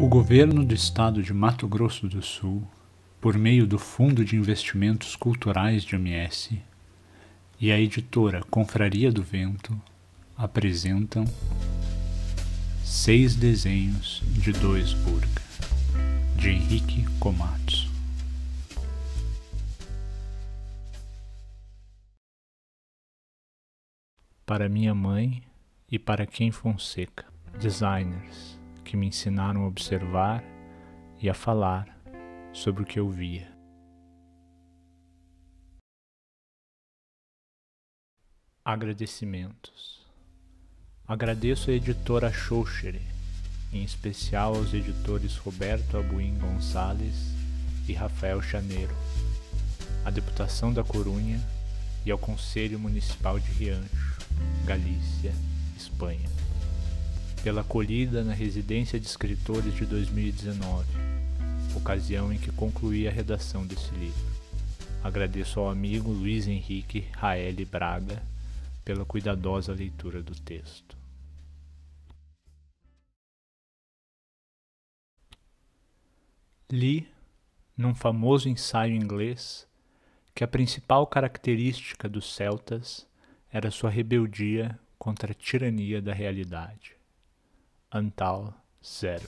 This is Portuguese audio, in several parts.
O governo do estado de Mato Grosso do Sul, por meio do Fundo de Investimentos Culturais de MS, e a editora Confraria do Vento apresentam 6 desenhos de Duisburg, de Henrique Komatsu. Para minha mãe e para Ken Fonseca, designers que me ensinaram a observar e a falar sobre o que eu via. Agradecimentos. Agradeço a editora Xoxere, em especial aos editores Roberto Abuim Gonçalves e Rafael Chaneiro, à Deputação da Corunha e ao Conselho Municipal de Riancho, Galícia, Espanha, pela acolhida na Residência de Escritores de 2019, ocasião em que concluí a redação desse livro. Agradeço ao amigo Luiz Henrique Raeli Braga pela cuidadosa leitura do texto. Li, num famoso ensaio inglês, que a principal característica dos celtas era sua rebeldia contra a tirania da realidade. Antal Zerb.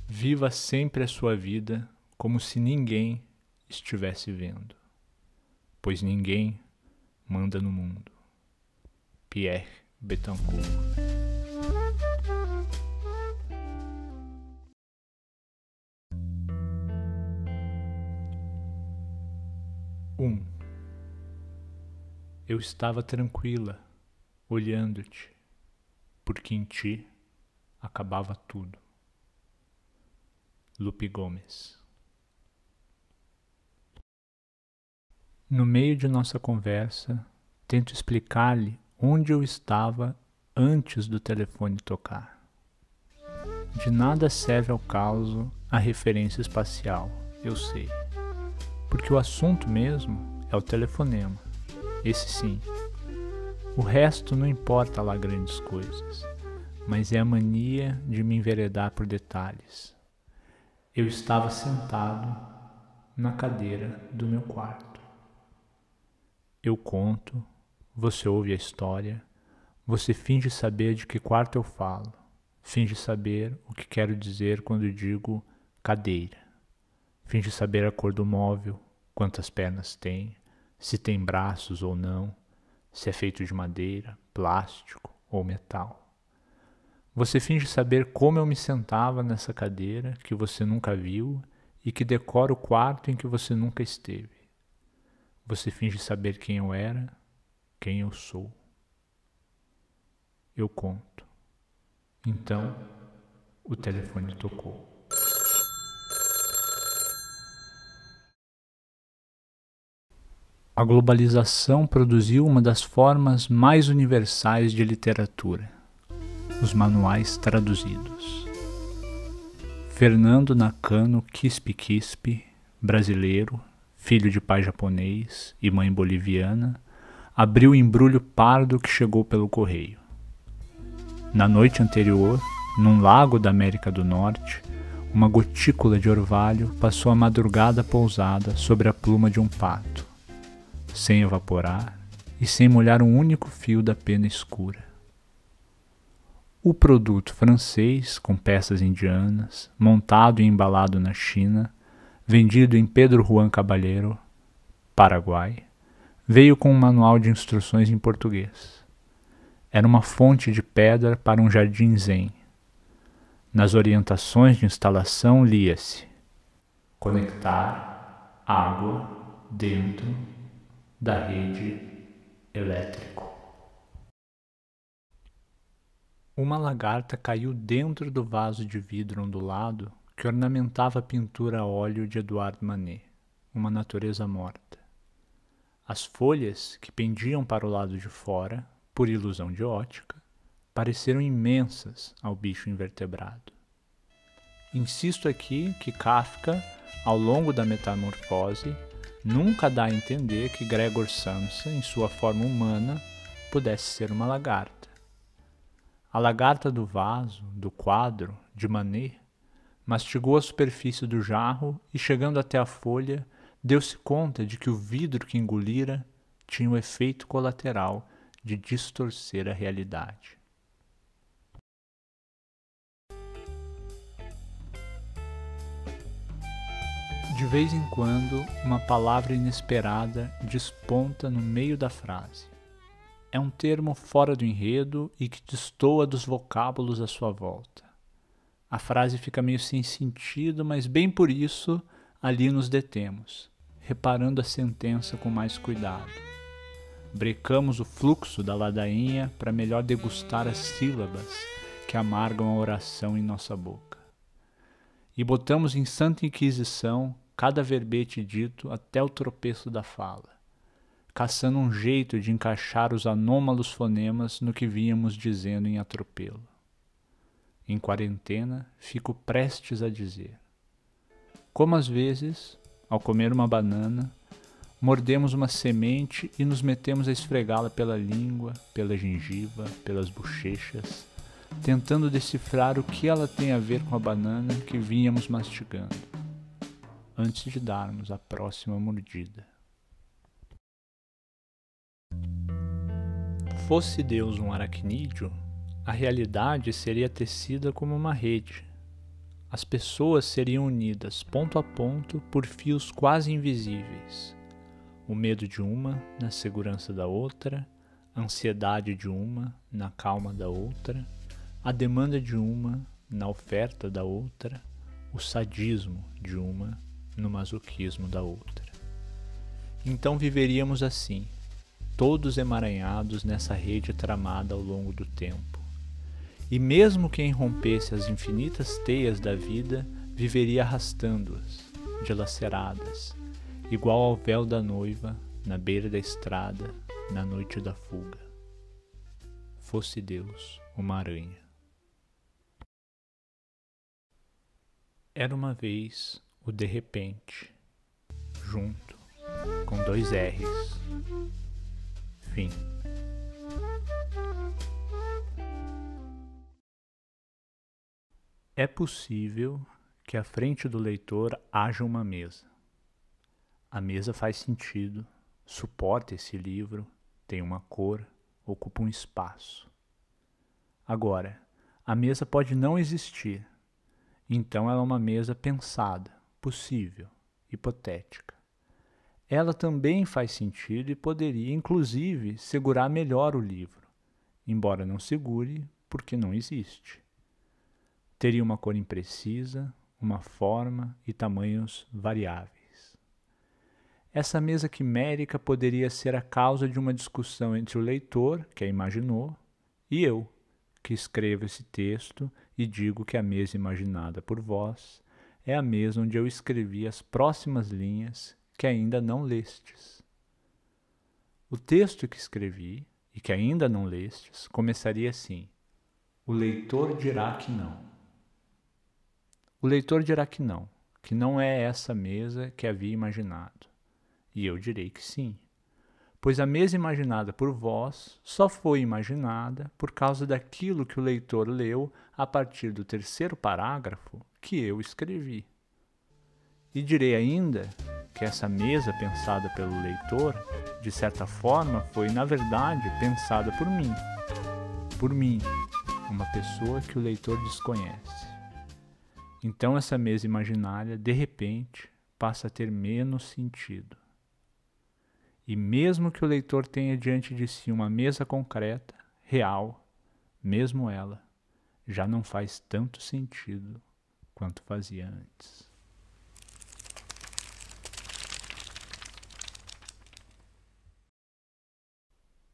Viva sempre a sua vida como se ninguém estivesse vendo, pois ninguém manda no mundo. Pierre Betancourt. Eu estava tranquila, olhando-te, porque em ti acabava tudo. Lupe Gomes. No meio de nossa conversa, tento explicar-lhe onde eu estava antes do telefone tocar. De nada serve ao caso a referência espacial, eu sei, porque o assunto mesmo é o telefonema, esse sim. O resto não importa lá grandes coisas, mas é a mania de me enveredar por detalhes. Eu estava sentado na cadeira do meu quarto. Eu conto, você ouve a história, você finge saber de que quarto eu falo, finge saber o que quero dizer quando digo cadeira, finge saber a cor do móvel, quantas pernas tem, se tem braços ou não, se é feito de madeira, plástico ou metal. Você finge saber como eu me sentava nessa cadeira que você nunca viu e que decora o quarto em que você nunca esteve. Você finge saber quem eu era, quem eu sou. Eu conto. Então, o telefone tocou. A globalização produziu uma das formas mais universais de literatura, os manuais traduzidos. Fernando Nakano Quispe, brasileiro, filho de pai japonês e mãe boliviana, abriu o embrulho pardo que chegou pelo correio. Na noite anterior, num lago da América do Norte, uma gotícula de orvalho passou a madrugada pousada sobre a pluma de um pato, sem evaporar e sem molhar um único fio da pena escura. O produto francês, com peças indianas, montado e embalado na China, vendido em Pedro Juan Caballero, Paraguai, veio com um manual de instruções em português. Era uma fonte de pedra para um jardim zen. Nas orientações de instalação lia-se: conectar água dentro da rede elétrica. Uma lagarta caiu dentro do vaso de vidro ondulado que ornamentava a pintura a óleo de Edouard Manet, Uma Natureza Morta. As folhas, que pendiam para o lado de fora, por ilusão de ótica, pareceram imensas ao bicho invertebrado. Insisto aqui que Kafka, ao longo da metamorfose, nunca dá a entender que Gregor Samsa, em sua forma humana, pudesse ser uma lagarta. A lagarta do vaso, do quadro, de Manet, mastigou a superfície do jarro e, chegando até a folha, deu-se conta de que o vidro que engolira tinha o efeito colateral de distorcer a realidade. De vez em quando, uma palavra inesperada desponta no meio da frase. É um termo fora do enredo e que destoa dos vocábulos à sua volta. A frase fica meio sem sentido, mas bem por isso ali nos detemos, reparando a sentença com mais cuidado. Brecamos o fluxo da ladainha para melhor degustar as sílabas que amargam a oração em nossa boca. E botamos em santa inquisição cada verbete dito até o tropeço da fala, caçando um jeito de encaixar os anômalos fonemas no que vínhamos dizendo em atropelo. Em quarentena, fico prestes a dizer. Como às vezes, ao comer uma banana, mordemos uma semente e nos metemos a esfregá-la pela língua, pela gengiva, pelas bochechas, tentando decifrar o que ela tem a ver com a banana que vínhamos mastigando, antes de darmos a próxima mordida. Fosse Deus um aracnídeo, a realidade seria tecida como uma rede. As pessoas seriam unidas ponto a ponto por fios quase invisíveis. O medo de uma na segurança da outra, a ansiedade de uma na calma da outra, a demanda de uma na oferta da outra, o sadismo de uma no masoquismo da outra. Então viveríamos assim, todos emaranhados nessa rede tramada ao longo do tempo. E mesmo quem rompesse as infinitas teias da vida, viveria arrastando-as, dilaceradas, igual ao véu da noiva, na beira da estrada, na noite da fuga. Fosse Deus uma aranha. Era uma vez o de repente, junto, com 2 R's. Fim. É possível que à frente do leitor haja uma mesa. A mesa faz sentido, suporta esse livro, tem uma cor, ocupa um espaço. Agora, a mesa pode não existir, então ela é uma mesa pensada, possível, hipotética. Ela também faz sentido e poderia, inclusive, segurar melhor o livro, embora não segure porque não existe. Teria uma cor imprecisa, uma forma e tamanhos variáveis. Essa mesa quimérica poderia ser a causa de uma discussão entre o leitor, que a imaginou, e eu, que escrevo esse texto e digo que a mesa imaginada por vós é a mesa onde eu escrevi as próximas linhas que ainda não lestes. O texto que escrevi e que ainda não lestes começaria assim: o leitor dirá que não. O leitor dirá que não é essa mesa que havia imaginado. E eu direi que sim, pois a mesa imaginada por vós só foi imaginada por causa daquilo que o leitor leu a partir do 3º parágrafo que eu escrevi. E direi ainda que essa mesa pensada pelo leitor, de certa forma, foi, na verdade, pensada por mim. Por mim, uma pessoa que o leitor desconhece. Então essa mesa imaginária, de repente, passa a ter menos sentido. E mesmo que o leitor tenha diante de si uma mesa concreta, real, mesmo ela, já não faz tanto sentido quanto fazia antes.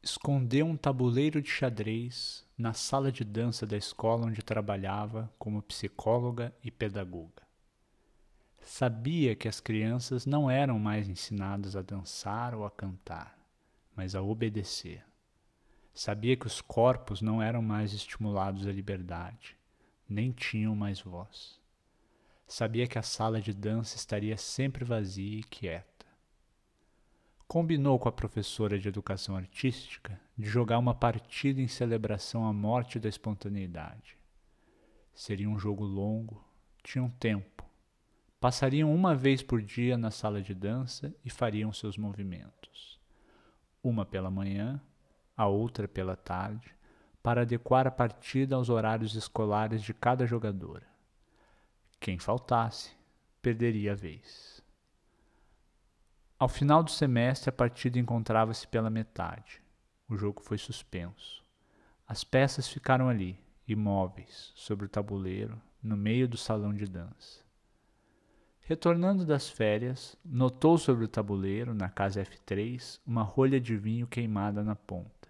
Escondeu um tabuleiro de xadrez na sala de dança da escola onde trabalhava como psicóloga e pedagoga. Sabia que as crianças não eram mais ensinadas a dançar ou a cantar, mas a obedecer. Sabia que os corpos não eram mais estimulados à liberdade, nem tinham mais voz. Sabia que a sala de dança estaria sempre vazia e quieta. Combinou com a professora de educação artística de jogar uma partida em celebração à morte da espontaneidade. Seria um jogo longo, tinham tempo. Passariam uma vez por dia na sala de dança e fariam seus movimentos. Uma pela manhã, a outra pela tarde, para adequar a partida aos horários escolares de cada jogadora. Quem faltasse, perderia a vez. Ao final do semestre, a partida encontrava-se pela metade. O jogo foi suspenso. As peças ficaram ali, imóveis, sobre o tabuleiro, no meio do salão de dança. Retornando das férias, notou sobre o tabuleiro, na casa F3, uma rolha de vinho queimada na ponta.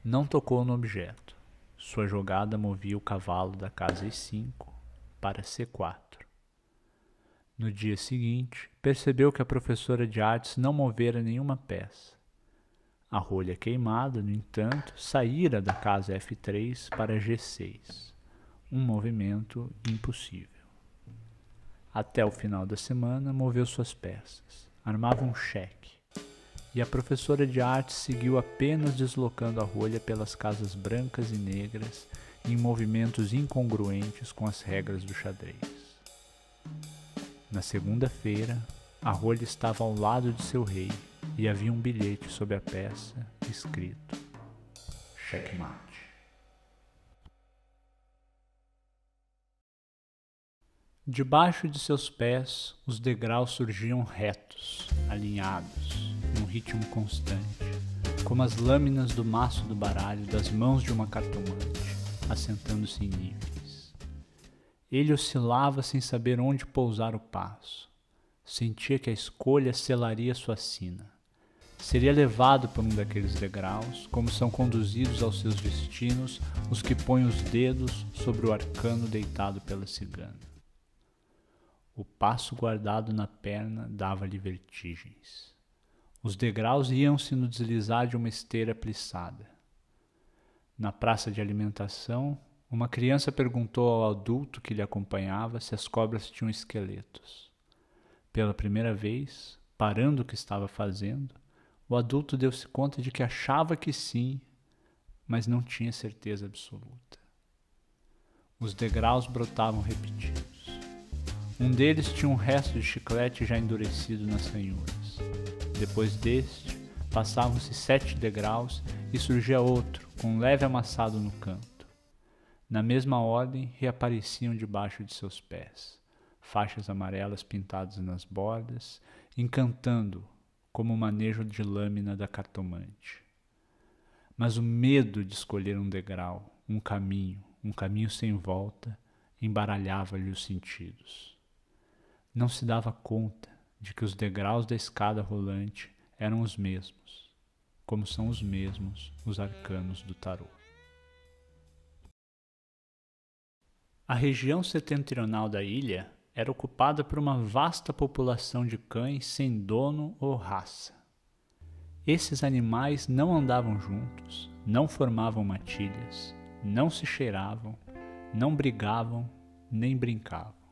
Não tocou no objeto. Sua jogada movia o cavalo da casa E5 para C4. No dia seguinte, percebeu que a professora de artes não movera nenhuma peça. A rolha queimada, no entanto, saíra da casa F3 para G6, um movimento impossível. Até o final da semana, moveu suas peças, armava um cheque, e a professora de artes seguiu apenas deslocando a rolha pelas casas brancas e negras em movimentos incongruentes com as regras do xadrez. Na segunda-feira, a rolha estava ao lado de seu rei e havia um bilhete sobre a peça escrito: Checkmate. Debaixo de seus pés, os degraus surgiam retos, alinhados, num ritmo constante, como as lâminas do maço do baralho das mãos de uma cartomante, assentando-se em níveis. Ele oscilava sem saber onde pousar o passo. Sentia que a escolha selaria sua sina. Seria levado por um daqueles degraus, como são conduzidos aos seus destinos os que põem os dedos sobre o arcano deitado pela cigana. O passo guardado na perna dava-lhe vertigens. Os degraus iam-se no deslizar de uma esteira plissada. Na praça de alimentação, uma criança perguntou ao adulto que lhe acompanhava se as cobras tinham esqueletos. Pela primeira vez, parando o que estava fazendo, o adulto deu-se conta de que achava que sim, mas não tinha certeza absoluta. Os degraus brotavam repetidos. Um deles tinha um resto de chiclete já endurecido nas ranhuras. Depois deste, passavam-se 7 degraus e surgia outro, com um leve amassado no canto. Na mesma ordem, reapareciam debaixo de seus pés, faixas amarelas pintadas nas bordas, encantando-o como o manejo de lâmina da cartomante. Mas o medo de escolher um degrau, um caminho sem volta, embaralhava-lhe os sentidos. Não se dava conta de que os degraus da escada rolante eram os mesmos, como são os mesmos os arcanos do tarô. A região setentrional da ilha era ocupada por uma vasta população de cães sem dono ou raça. Esses animais não andavam juntos, não formavam matilhas, não se cheiravam, não brigavam, nem brincavam.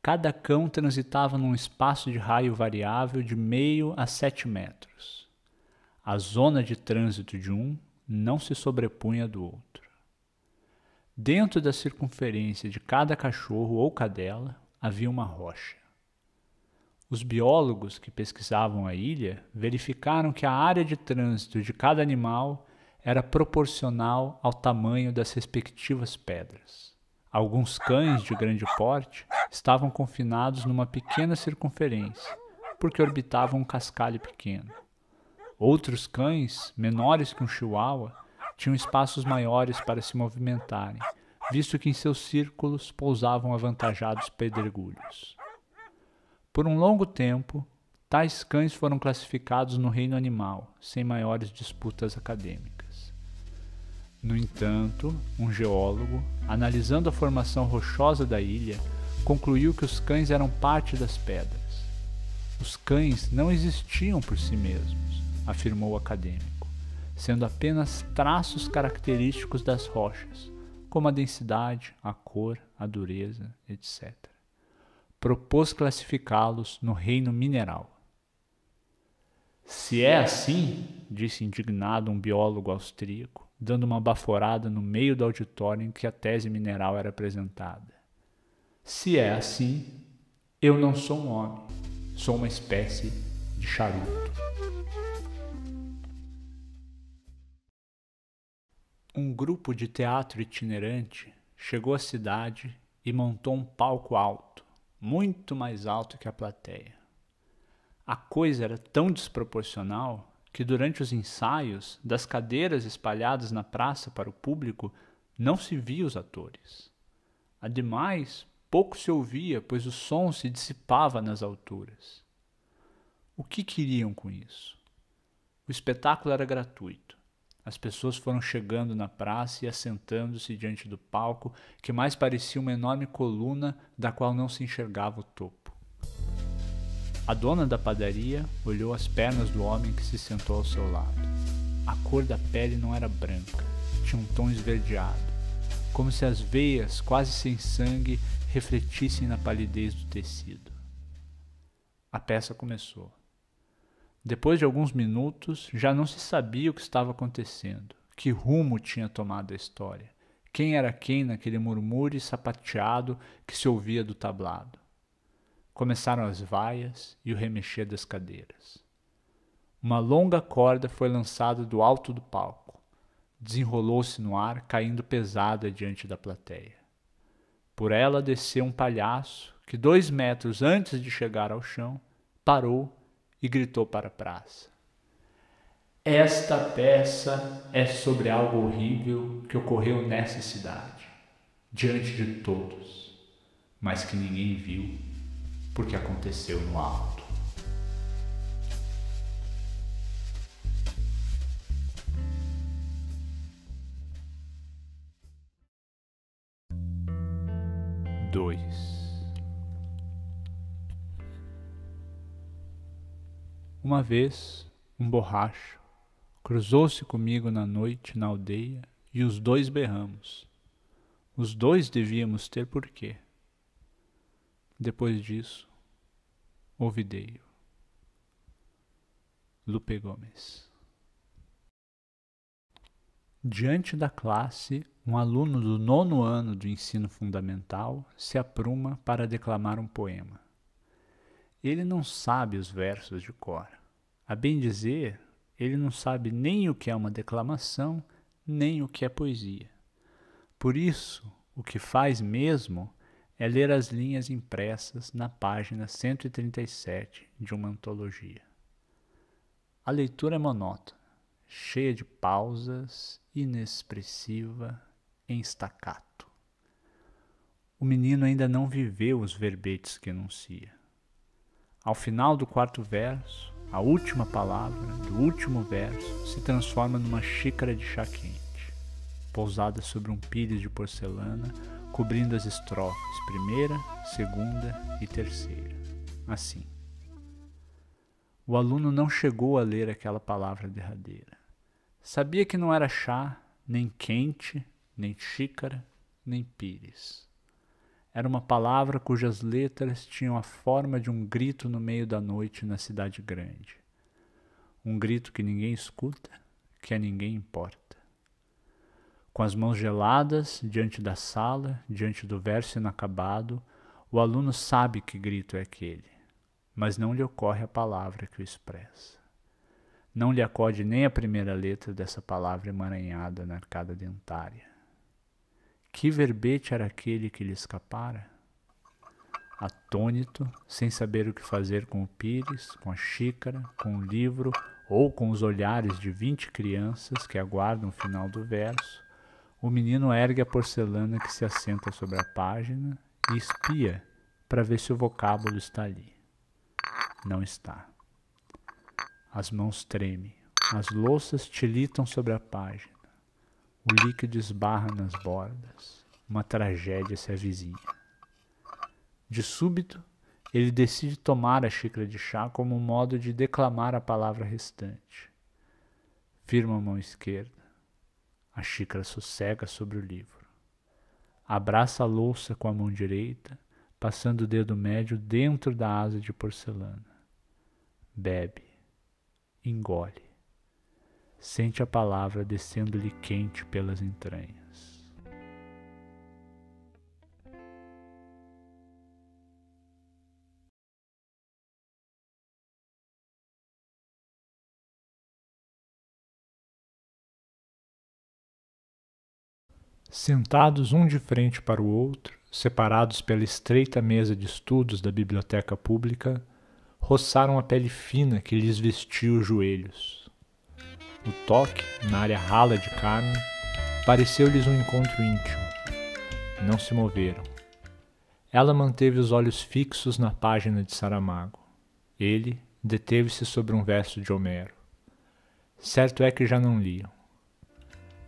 Cada cão transitava num espaço de raio variável de 0,5 a 7 metros. A zona de trânsito de um não se sobrepunha do outro. Dentro da circunferência de cada cachorro ou cadela havia uma rocha. Os biólogos que pesquisavam a ilha verificaram que a área de trânsito de cada animal era proporcional ao tamanho das respectivas pedras. Alguns cães de grande porte estavam confinados numa pequena circunferência, porque orbitavam um cascalho pequeno. Outros cães, menores que um chihuahua, tinham espaços maiores para se movimentarem, visto que em seus círculos pousavam avantajados pedregulhos. Por um longo tempo, tais cães foram classificados no reino animal, sem maiores disputas acadêmicas. No entanto, um geólogo, analisando a formação rochosa da ilha, concluiu que os cães eram parte das pedras. Os cães não existiam por si mesmos, afirmou o acadêmico, sendo apenas traços característicos das rochas, como a densidade, a cor, a dureza, etc. Propôs classificá-los no reino mineral. Se é assim, disse indignado um biólogo austríaco, dando uma baforada no meio do auditório em que a tese mineral era apresentada. Se é assim, eu não sou um homem, sou uma espécie de charuto. Um grupo de teatro itinerante chegou à cidade e montou um palco alto, muito mais alto que a plateia. A coisa era tão desproporcional que durante os ensaios, das cadeiras espalhadas na praça para o público, não se via os atores. Ademais, pouco se ouvia, pois o som se dissipava nas alturas. O que queriam com isso? O espetáculo era gratuito. As pessoas foram chegando na praça e assentando-se diante do palco, que mais parecia uma enorme coluna da qual não se enxergava o topo. A dona da padaria olhou as pernas do homem que se sentou ao seu lado. A cor da pele não era branca, tinha um tom esverdeado, como se as veias, quase sem sangue, refletissem na palidez do tecido. A peça começou. Depois de alguns minutos, já não se sabia o que estava acontecendo, que rumo tinha tomado a história, quem era quem naquele murmúrio sapateado que se ouvia do tablado. Começaram as vaias e o remexer das cadeiras. Uma longa corda foi lançada do alto do palco. Desenrolou-se no ar, caindo pesada diante da plateia. Por ela desceu um palhaço que, 2 metros antes de chegar ao chão, parou e gritou para a praça. Esta peça é sobre algo horrível que ocorreu nessa cidade, diante de todos, mas que ninguém viu, porque aconteceu no alto. Uma vez, um borracho cruzou-se comigo na noite na aldeia e os 2 berramos. Os 2 devíamos ter porquê. Depois disso, ouvidei-o. Lupe Gomes. Diante da classe, um aluno do 9º ano do ensino fundamental se apruma para declamar um poema. Ele não sabe os versos de cor. A bem dizer, ele não sabe nem o que é uma declamação, nem o que é poesia. Por isso, o que faz mesmo é ler as linhas impressas na página 137 de uma antologia. A leitura é monótona, cheia de pausas, inexpressiva, em staccato. O menino ainda não viveu os verbetes que enuncia. Ao final do 4º verso, a última palavra do último verso se transforma numa xícara de chá quente, pousada sobre um pires de porcelana, cobrindo as estrofes 1ª, 2ª e 3ª. Assim. O aluno não chegou a ler aquela palavra derradeira. Sabia que não era chá, nem quente, nem xícara, nem pires. Era uma palavra cujas letras tinham a forma de um grito no meio da noite na cidade grande. Um grito que ninguém escuta, que a ninguém importa. Com as mãos geladas, diante da sala, diante do verso inacabado, o aluno sabe que grito é aquele, mas não lhe ocorre a palavra que o expressa. Não lhe acode nem a primeira letra dessa palavra emaranhada na arcada dentária. Que verbete era aquele que lhe escapara? Atônito, sem saber o que fazer com o pires, com a xícara, com o livro ou com os olhares de 20 crianças que aguardam o final do verso, o menino ergue a porcelana que se assenta sobre a página e espia para ver se o vocábulo está ali. Não está. As mãos tremem, as louças tilitam sobre a página. O líquido esbarra nas bordas. Uma tragédia se avizinha. De súbito, ele decide tomar a xícara de chá como um modo de declamar a palavra restante. Firma a mão esquerda. A xícara sossega sobre o livro. Abraça a louça com a mão direita, passando o dedo médio dentro da asa de porcelana. Bebe. engole. Sente a palavra descendo-lhe quente pelas entranhas. Sentados um de frente para o outro, separados pela estreita mesa de estudos da biblioteca pública, roçaram a pele fina que lhes vestia os joelhos. O toque, na área rala de carne, pareceu-lhes um encontro íntimo. Não se moveram. Ela manteve os olhos fixos na página de Saramago. Ele deteve-se sobre um verso de Homero. Certo é que já não liam.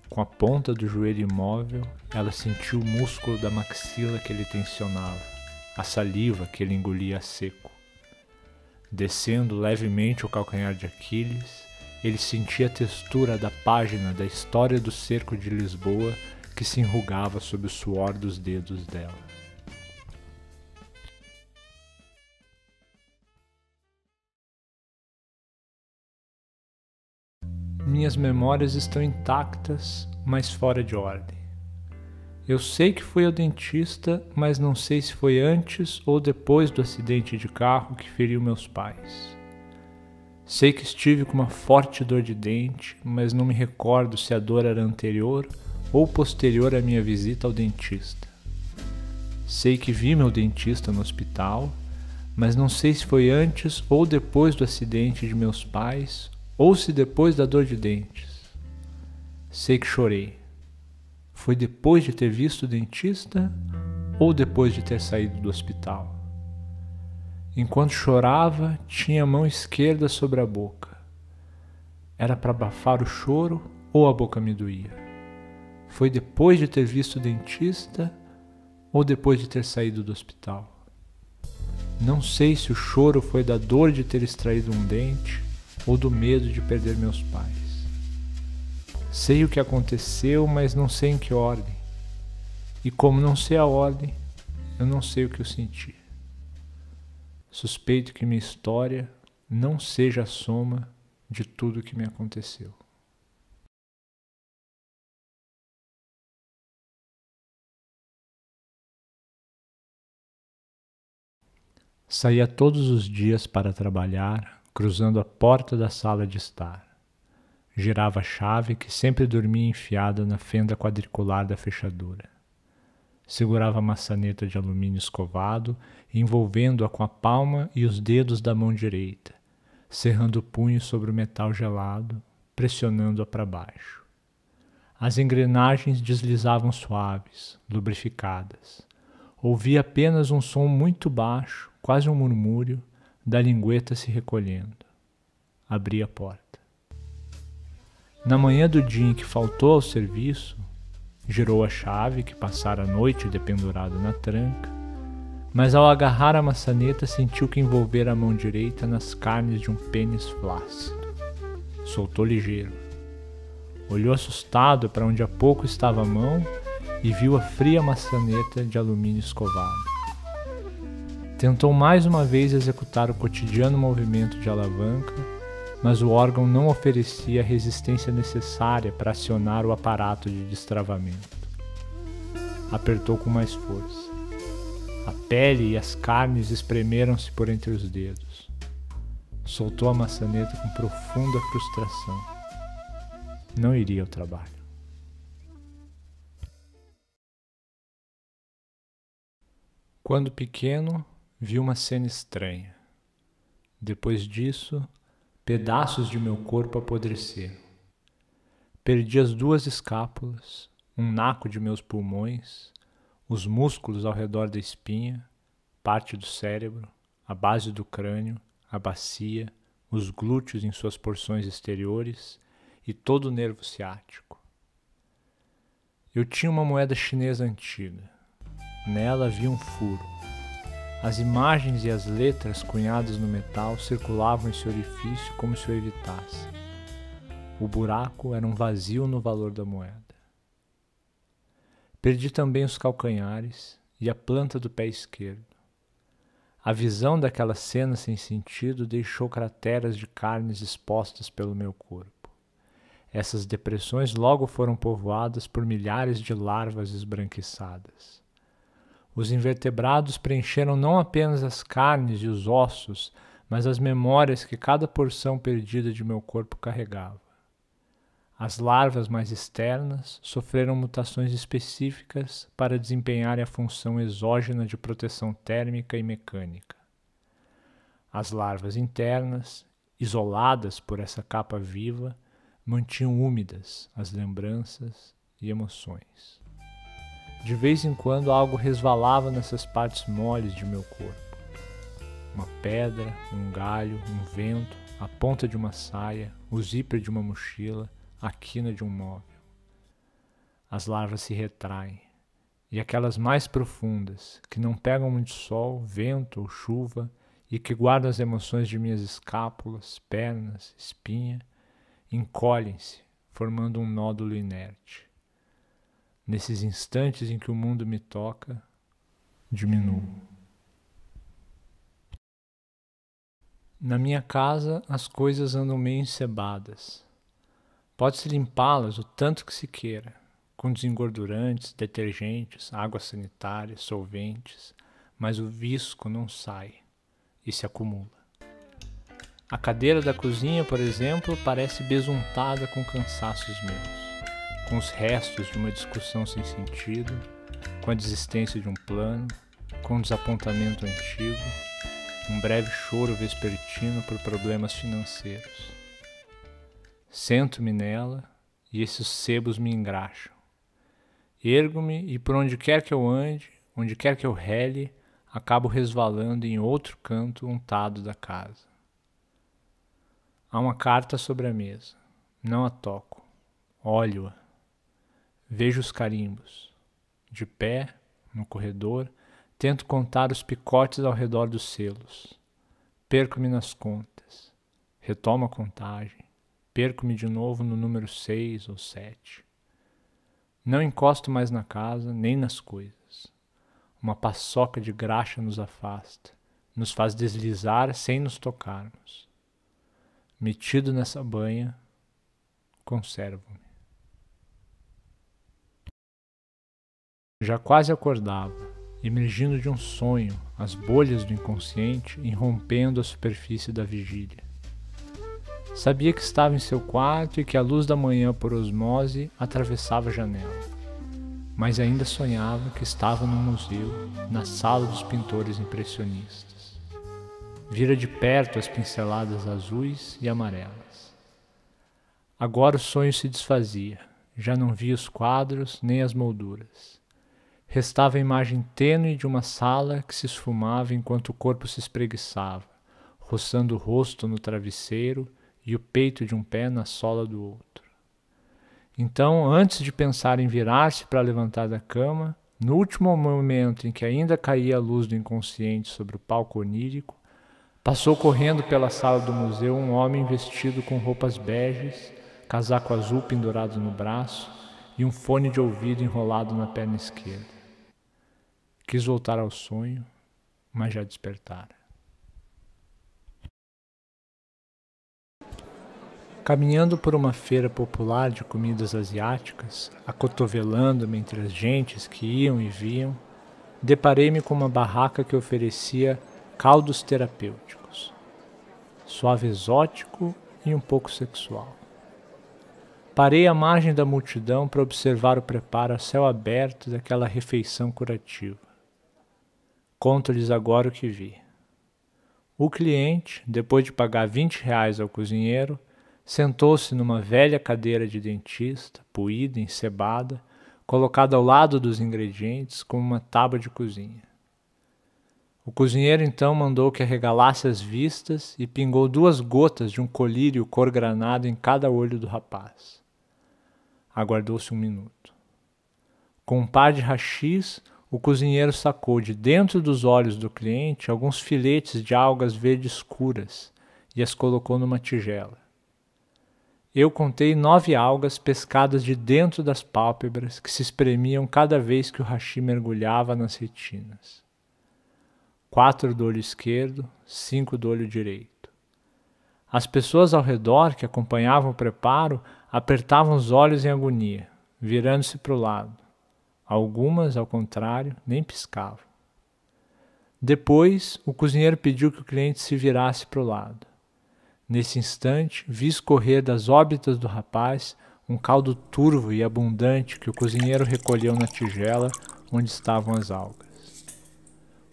Com a ponta do joelho imóvel, ela sentiu o músculo da maxila que ele tensionava, a saliva que ele engolia a seco. Descendo levemente o calcanhar de Aquiles, ele sentia a textura da página da História do Cerco de Lisboa que se enrugava sob o suor dos dedos dela. Minhas memórias estão intactas, mas fora de ordem. Eu sei que fui ao dentista, mas não sei se foi antes ou depois do acidente de carro que feriu meus pais. Sei que estive com uma forte dor de dente, mas não me recordo se a dor era anterior ou posterior à minha visita ao dentista. Sei que vi meu dentista no hospital, mas não sei se foi antes ou depois do acidente de meus pais ou se depois da dor de dentes. Sei que chorei. Foi depois de ter visto o dentista ou depois de ter saído do hospital? Enquanto chorava, tinha a mão esquerda sobre a boca. Era para abafar o choro ou a boca me doía? Foi depois de ter visto o dentista ou depois de ter saído do hospital? Não sei se o choro foi da dor de ter extraído um dente ou do medo de perder meus pais. Sei o que aconteceu, mas não sei em que ordem. E como não sei a ordem, eu não sei o que eu senti. Suspeito que minha história não seja a soma de tudo o que me aconteceu. Saía todos os dias para trabalhar, cruzando a porta da sala de estar. Girava a chave que sempre dormia enfiada na fenda quadricular da fechadura. Segurava a maçaneta de alumínio escovado, envolvendo-a com a palma e os dedos da mão direita, cerrando o punho sobre o metal gelado, pressionando-a para baixo. As engrenagens deslizavam suaves, lubrificadas. Ouvia apenas um som muito baixo, quase um murmúrio, da lingueta se recolhendo. Abri a porta. Na manhã do dia em que faltou ao serviço, girou a chave que passara a noite dependurada na tranca, mas ao agarrar a maçaneta sentiu que envolvera a mão direita nas carnes de um pênis flácido. Soltou ligeiro. Olhou assustado para onde há pouco estava a mão e viu a fria maçaneta de alumínio escovado. Tentou mais uma vez executar o cotidiano movimento de alavanca, mas o órgão não oferecia a resistência necessária para acionar o aparato de destravamento. Apertou com mais força. A pele e as carnes espremeram-se por entre os dedos. Soltou a maçaneta com profunda frustração. Não iria ao trabalho. Quando pequeno, vi uma cena estranha. Depois disso, pedaços de meu corpo apodreceram. Perdi as 2 escápulas, um naco de meus pulmões, os músculos ao redor da espinha, parte do cérebro, a base do crânio, a bacia, os glúteos em suas porções exteriores e todo o nervo ciático. Eu tinha uma moeda chinesa antiga. Nela havia um furo. As imagens e as letras cunhadas no metal circulavam esse orifício como se o evitassem. O buraco era um vazio no valor da moeda. Perdi também os calcanhares e a planta do pé esquerdo. A visão daquela cena sem sentido deixou crateras de carnes expostas pelo meu corpo. Essas depressões logo foram povoadas por milhares de larvas esbranquiçadas. Os invertebrados preencheram não apenas as carnes e os ossos, mas as memórias que cada porção perdida de meu corpo carregava. As larvas mais externas sofreram mutações específicas para desempenharem a função exógena de proteção térmica e mecânica. As larvas internas, isoladas por essa capa viva, mantinham úmidas as lembranças e emoções. De vez em quando algo resvalava nessas partes moles de meu corpo. Uma pedra, um galho, um vento, a ponta de uma saia, o zíper de uma mochila, a quina de um móvel. As larvas se retraem, e aquelas mais profundas, que não pegam muito sol, vento ou chuva, e que guardam as emoções de minhas escápulas, pernas, espinha, encolhem-se, formando um nódulo inerte. Nesses instantes em que o mundo me toca, diminuo. Na minha casa, as coisas andam meio encebadas. Pode-se limpá-las o tanto que se queira, com desengordurantes, detergentes, águas sanitárias, solventes, mas o visco não sai e se acumula. A cadeira da cozinha, por exemplo, parece besuntada com cansaços meus, com os restos de uma discussão sem sentido, com a desistência de um plano, com um desapontamento antigo, um breve choro vespertino por problemas financeiros. Sento-me nela e esses sebos me engraxam. Ergo-me e por onde quer que eu ande, onde quer que eu rele, acabo resvalando em outro canto untado da casa. Há uma carta sobre a mesa. Não a toco. Olho-a. Vejo os carimbos. De pé, no corredor, tento contar os picotes ao redor dos selos. Perco-me nas contas. Retomo a contagem. Perco-me de novo no número 6 ou 7. Não encosto mais na casa, nem nas coisas. Uma paçoca de graxa nos afasta, nos faz deslizar sem nos tocarmos. Metido nessa banha, conservo-me. Já quase acordava, emergindo de um sonho, as bolhas do inconsciente irrompendo a superfície da vigília. Sabia que estava em seu quarto e que a luz da manhã por osmose atravessava a janela, mas ainda sonhava que estava no museu, na sala dos pintores impressionistas. Vira de perto as pinceladas azuis e amarelas. Agora o sonho se desfazia, já não via os quadros nem as molduras. Restava a imagem tênue de uma sala que se esfumava enquanto o corpo se espreguiçava, roçando o rosto no travesseiro e o peito de um pé na sola do outro. Então, antes de pensar em virar-se para levantar da cama, no último momento em que ainda caía a luz do inconsciente sobre o palco onírico, passou correndo pela sala do museu um homem vestido com roupas beges, casaco azul pendurado no braço e um fone de ouvido enrolado na perna esquerda. Quis voltar ao sonho, mas já despertara. Caminhando por uma feira popular de comidas asiáticas, acotovelando-me entre as gentes que iam e vinham, deparei-me com uma barraca que oferecia caldos terapêuticos, suave exótico e um pouco sexual. Parei à margem da multidão para observar o preparo a céu aberto daquela refeição curativa. Conto-lhes agora o que vi. O cliente, depois de pagar R$20 ao cozinheiro, sentou-se numa velha cadeira de dentista, poída, encebada, colocada ao lado dos ingredientes como uma tábua de cozinha. O cozinheiro então mandou que arregalasse as vistas e pingou 2 gotas de um colírio cor granada em cada olho do rapaz. Aguardou-se 1 minuto. Com um par de hashis, o cozinheiro sacou de dentro dos olhos do cliente alguns filetes de algas verdes escuras e as colocou numa tigela. Eu contei 9 algas pescadas de dentro das pálpebras que se espremiam cada vez que o hashi mergulhava nas retinas. 4 do olho esquerdo, 5 do olho direito. As pessoas ao redor que acompanhavam o preparo apertavam os olhos em agonia, virando-se para o lado. Algumas, ao contrário, nem piscavam. Depois, o cozinheiro pediu que o cliente se virasse para o lado. Nesse instante, vi escorrer das órbitas do rapaz um caldo turvo e abundante que o cozinheiro recolheu na tigela onde estavam as algas.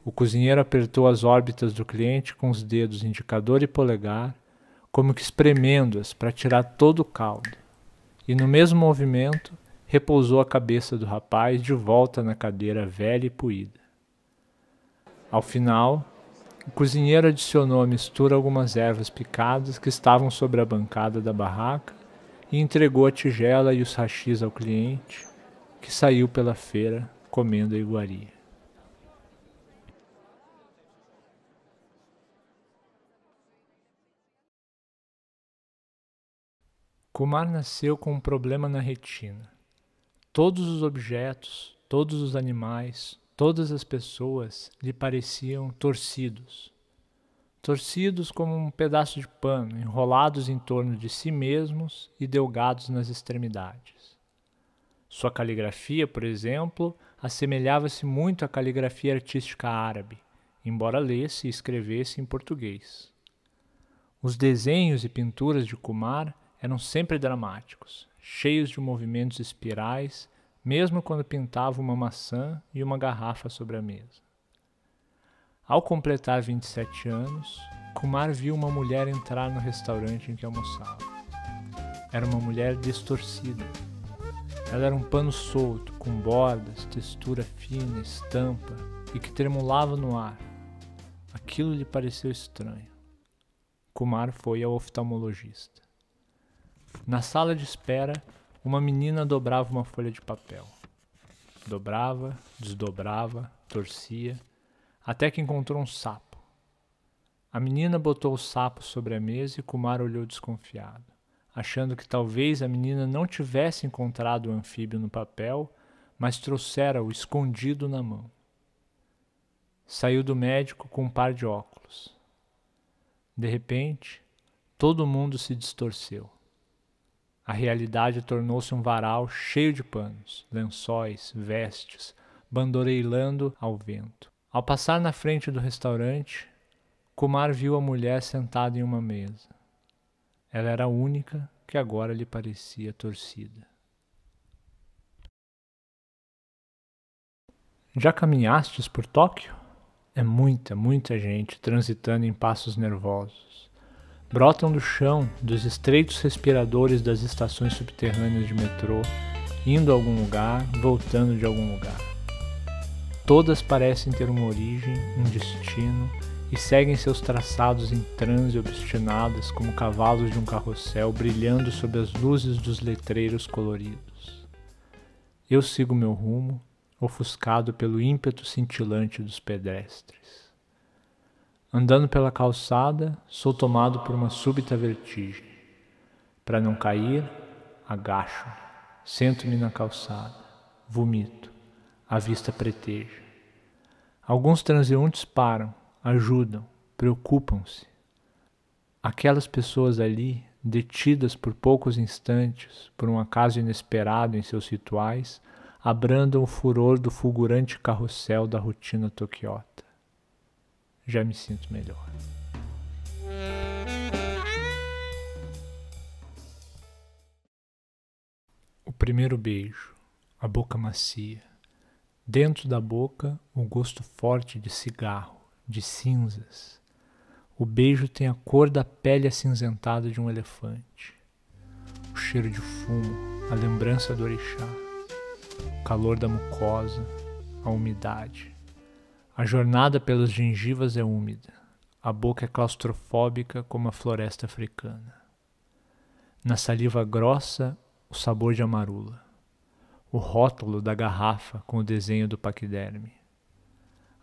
O cozinheiro apertou as órbitas do cliente com os dedos indicador e polegar, como que espremendo-as para tirar todo o caldo, e no mesmo movimento repousou a cabeça do rapaz de volta na cadeira velha e poída. Ao final, o cozinheiro adicionou à mistura algumas ervas picadas que estavam sobre a bancada da barraca e entregou a tigela e os hashis ao cliente, que saiu pela feira comendo a iguaria. Kumar nasceu com um problema na retina. Todos os objetos, todos os animais, todas as pessoas lhe pareciam torcidos. Torcidos como um pedaço de pano, enrolados em torno de si mesmos e delgados nas extremidades. Sua caligrafia, por exemplo, assemelhava-se muito à caligrafia artística árabe, embora lesse e escrevesse em português. Os desenhos e pinturas de Kumar eram sempre dramáticos, cheios de movimentos espirais, mesmo quando pintava uma maçã e uma garrafa sobre a mesa. Ao completar 27 anos, Kumar viu uma mulher entrar no restaurante em que almoçava. Era uma mulher distorcida. Ela era um pano solto, com bordas, textura fina, estampa, e que tremulava no ar. Aquilo lhe pareceu estranho. Kumar foi ao oftalmologista. Na sala de espera, uma menina dobrava uma folha de papel. Dobrava, desdobrava, torcia, até que encontrou um sapo. A menina botou o sapo sobre a mesa e Kumar olhou desconfiado, achando que talvez a menina não tivesse encontrado o anfíbio no papel, mas trouxera-o escondido na mão. Saiu do médico com um par de óculos. De repente, todo mundo se distorceu. A realidade tornou-se um varal cheio de panos, lençóis, vestes, bandoreilando ao vento. Ao passar na frente do restaurante, Kumar viu a mulher sentada em uma mesa. Ela era a única que agora lhe parecia torcida. Já caminhastes por Tóquio? É muita gente transitando em passos nervosos. Brotam do chão, dos estreitos respiradores das estações subterrâneas de metrô, indo a algum lugar, voltando de algum lugar. Todas parecem ter uma origem, um destino, e seguem seus traçados em transe obstinadas como cavalos de um carrossel brilhando sob as luzes dos letreiros coloridos. Eu sigo meu rumo, ofuscado pelo ímpeto cintilante dos pedestres. Andando pela calçada, sou tomado por uma súbita vertigem. Para não cair, agacho, sento-me na calçada, vomito, a vista preteja. Alguns transeuntes param, ajudam, preocupam-se. Aquelas pessoas ali, detidas por poucos instantes, por um acaso inesperado em seus rituais, abrandam o furor do fulgurante carrossel da rotina toquiota. Já me sinto melhor. O primeiro beijo, a boca macia. Dentro da boca, o gosto forte de cigarro, de cinzas. O beijo tem a cor da pele acinzentada de um elefante. O cheiro de fumo, a lembrança do orixá. O calor da mucosa, a umidade. A jornada pelas gengivas é úmida. A boca é claustrofóbica como a floresta africana. Na saliva grossa, o sabor de amarula. O rótulo da garrafa com o desenho do paquiderme.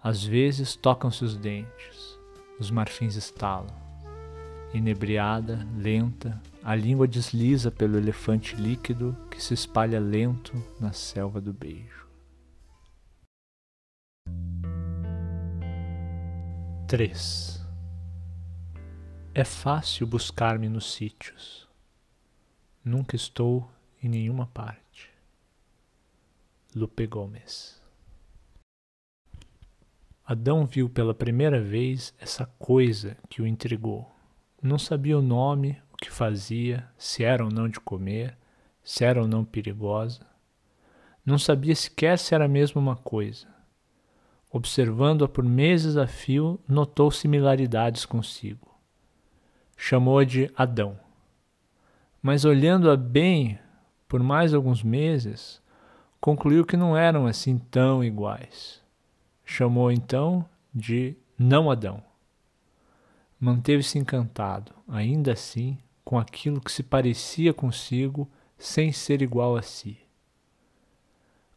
Às vezes tocam-se os dentes, os marfins estalam. Inebriada, lenta, a língua desliza pelo elefante líquido que se espalha lento na selva do beijo. 3. É fácil buscar-me nos sítios. Nunca estou em nenhuma parte. Lupe Gomes. Adão viu pela primeira vez essa coisa que o intrigou. Não sabia o nome, o que fazia, se era ou não de comer, se era ou não perigosa. Não sabia sequer se era mesmo uma coisa. Observando-a por meses a fio, notou similaridades consigo. Chamou-a de Adão. Mas olhando-a bem por mais alguns meses, concluiu que não eram assim tão iguais. Chamou então de Não Adão. Manteve-se encantado, ainda assim, com aquilo que se parecia consigo sem ser igual a si.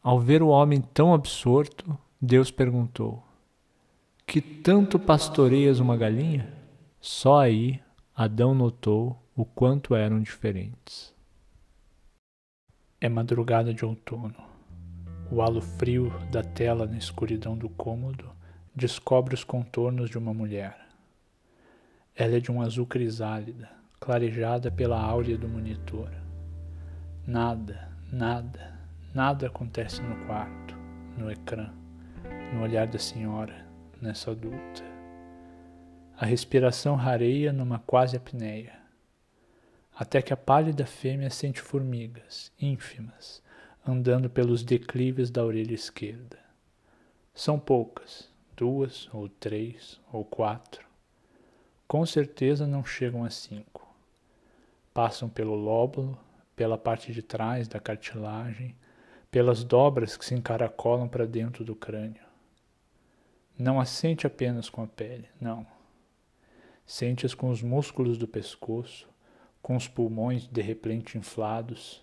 Ao ver o homem tão absorto, Deus perguntou: Que tanto pastoreias uma galinha? Só aí Adão notou o quanto eram diferentes. É madrugada de outono. O halo frio da tela na escuridão do cômodo descobre os contornos de uma mulher. Ela é de um azul crisálida, clarejada pela áurea do monitor. Nada acontece no quarto, no ecrã, no olhar da senhora, nessa adulta. A respiração rareia numa quase apneia, até que a pálida fêmea sente formigas, ínfimas, andando pelos declives da orelha esquerda. São poucas, 2 ou 3 ou 4. Com certeza não chegam a 5. Passam pelo lóbulo, pela parte de trás da cartilagem, pelas dobras que se encaracolam para dentro do crânio. Não as sente apenas com a pele, não. Sente-as com os músculos do pescoço, com os pulmões de repente inflados,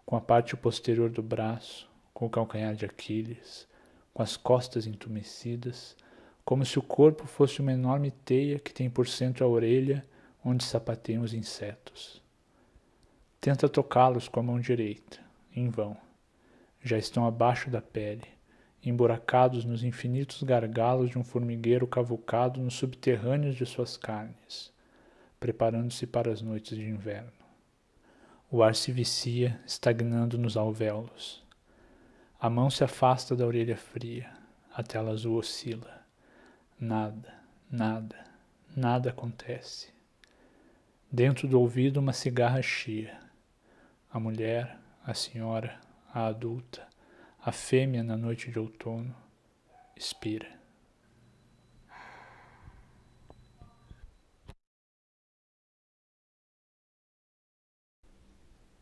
com a parte posterior do braço, com o calcanhar de Aquiles, com as costas entumecidas, como se o corpo fosse uma enorme teia que tem por centro a orelha onde sapateiam os insetos. Tenta tocá-los com a mão direita, em vão. Já estão abaixo da pele, emburacados nos infinitos gargalos de um formigueiro cavucado nos subterrâneos de suas carnes, preparando-se para as noites de inverno. O ar se vicia, estagnando nos alvéolos. A mão se afasta da orelha fria, a tela azul oscila. Nada acontece. Dentro do ouvido uma cigarra chia. A mulher, a senhora, a adulta, a fêmea na noite de outono, expira.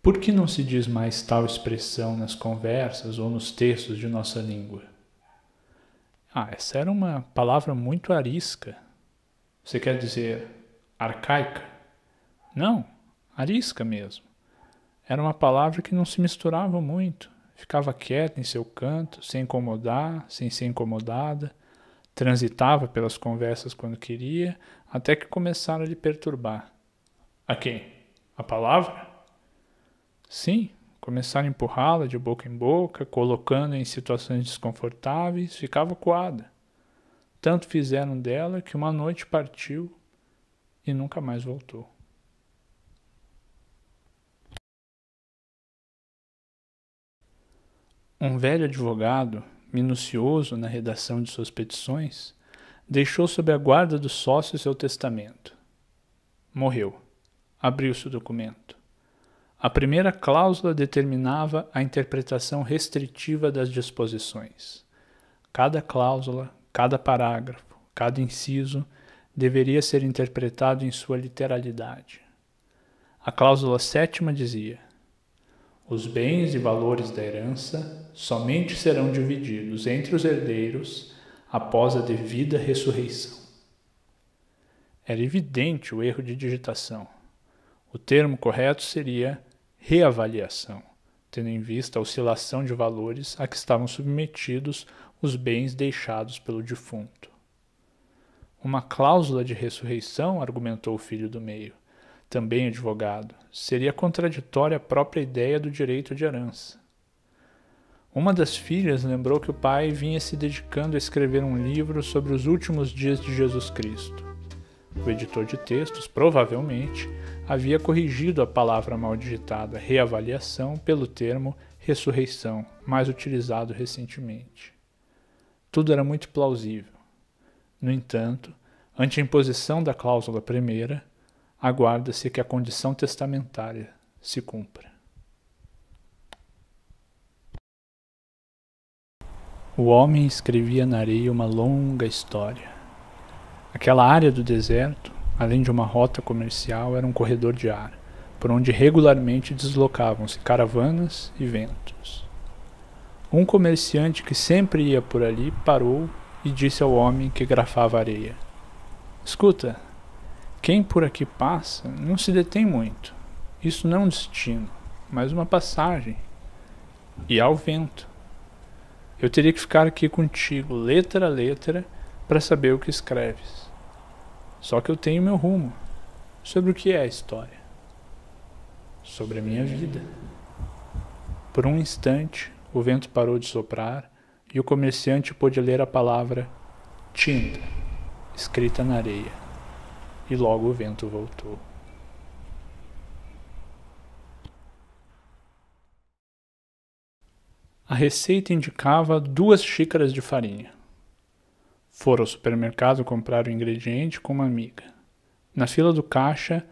Por que não se diz mais tal expressão nas conversas ou nos textos de nossa língua? Essa era uma palavra muito arisca. Você quer dizer arcaica? Não, arisca mesmo. Era uma palavra que não se misturava muito. Ficava quieta em seu canto, sem incomodar, sem ser incomodada. Transitava pelas conversas quando queria, até que começaram a lhe perturbar. A quem? A palavra? Sim, começaram a empurrá-la de boca em boca, colocando-a em situações desconfortáveis, ficava coada. Tanto fizeram dela que uma noite partiu e nunca mais voltou. Um velho advogado, minucioso na redação de suas petições, deixou sob a guarda do sócio seu testamento. Morreu. Abriu-se o documento. A primeira cláusula determinava a interpretação restritiva das disposições. Cada cláusula, cada parágrafo, cada inciso deveria ser interpretado em sua literalidade. A cláusula 7ª dizia: os bens e valores da herança somente serão divididos entre os herdeiros após a devida ressurreição. Era evidente o erro de digitação. O termo correto seria reavaliação, tendo em vista a oscilação de valores a que estavam submetidos os bens deixados pelo defunto. Uma cláusula de ressurreição, argumentou o filho do meio, também advogado, seria contraditória à própria ideia do direito de herança. Uma das filhas lembrou que o pai vinha se dedicando a escrever um livro sobre os últimos dias de Jesus Cristo. O editor de textos, provavelmente, havia corrigido a palavra mal digitada reavaliação pelo termo ressurreição, mais utilizado recentemente. Tudo era muito plausível. No entanto, ante a imposição da cláusula primeira, aguarda-se que a condição testamentária se cumpra. O homem escrevia na areia uma longa história. Aquela área do deserto, além de uma rota comercial, era um corredor de ar, por onde regularmente deslocavam-se caravanas e ventos. Um comerciante que sempre ia por ali parou e disse ao homem que grafava areia: "Escuta, quem por aqui passa não se detém muito. Isso não é um destino, mas uma passagem. E há o vento. Eu teria que ficar aqui contigo, letra a letra, para saber o que escreves. Só que eu tenho meu rumo. Sobre o que é a história? Sobre a minha vida." Por um instante, o vento parou de soprar e o comerciante pôde ler a palavra tinta, escrita na areia. E logo o vento voltou. A receita indicava 2 xícaras de farinha. Fora ao supermercado comprar o ingrediente com uma amiga. Na fila do caixa,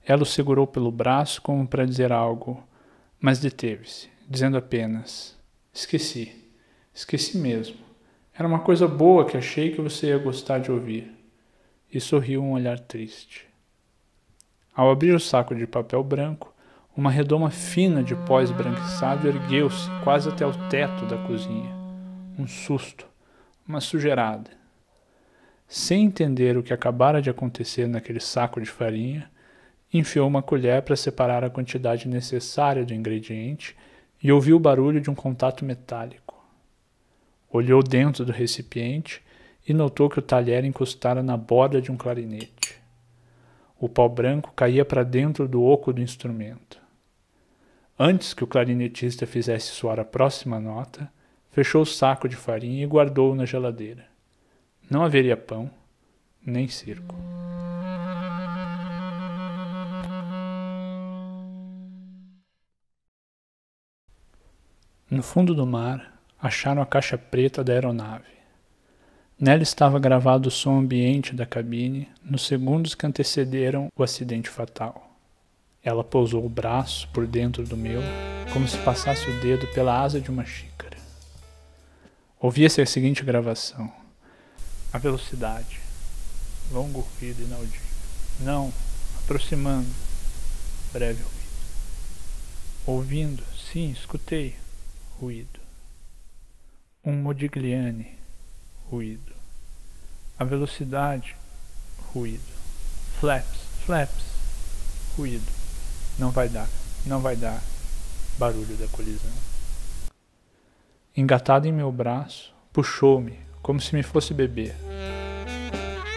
ela o segurou pelo braço como para dizer algo, mas deteve-se, dizendo apenas: Esqueci mesmo. Era uma coisa boa que achei que você ia gostar de ouvir." E sorriu um olhar triste. Ao abrir o saco de papel branco, uma redoma fina de pó esbranquiçado ergueu-se quase até o teto da cozinha. Um susto, uma sujeirada. Sem entender o que acabara de acontecer naquele saco de farinha, enfiou uma colher para separar a quantidade necessária do ingrediente e ouviu o barulho de um contato metálico. Olhou dentro do recipiente e notou que o talher encostara na borda de um clarinete. O pó branco caía para dentro do oco do instrumento. Antes que o clarinetista fizesse soar a próxima nota, fechou o saco de farinha e guardou-o na geladeira. Não haveria pão, nem circo. No fundo do mar, acharam a caixa preta da aeronave. Nela estava gravado o som ambiente da cabine nos segundos que antecederam o acidente fatal. Ela pousou o braço por dentro do meu, como se passasse o dedo pela asa de uma xícara. Ouvia-se a seguinte gravação: a velocidade, longo ruído inaudível. Não, aproximando, breve ruído. Ouvindo, sim, escutei, ruído. Um Modigliani, ruído. A velocidade, ruído. Flaps, ruído. Não vai dar, barulho da colisão. Engatado em meu braço, puxou-me, como se me fosse beber.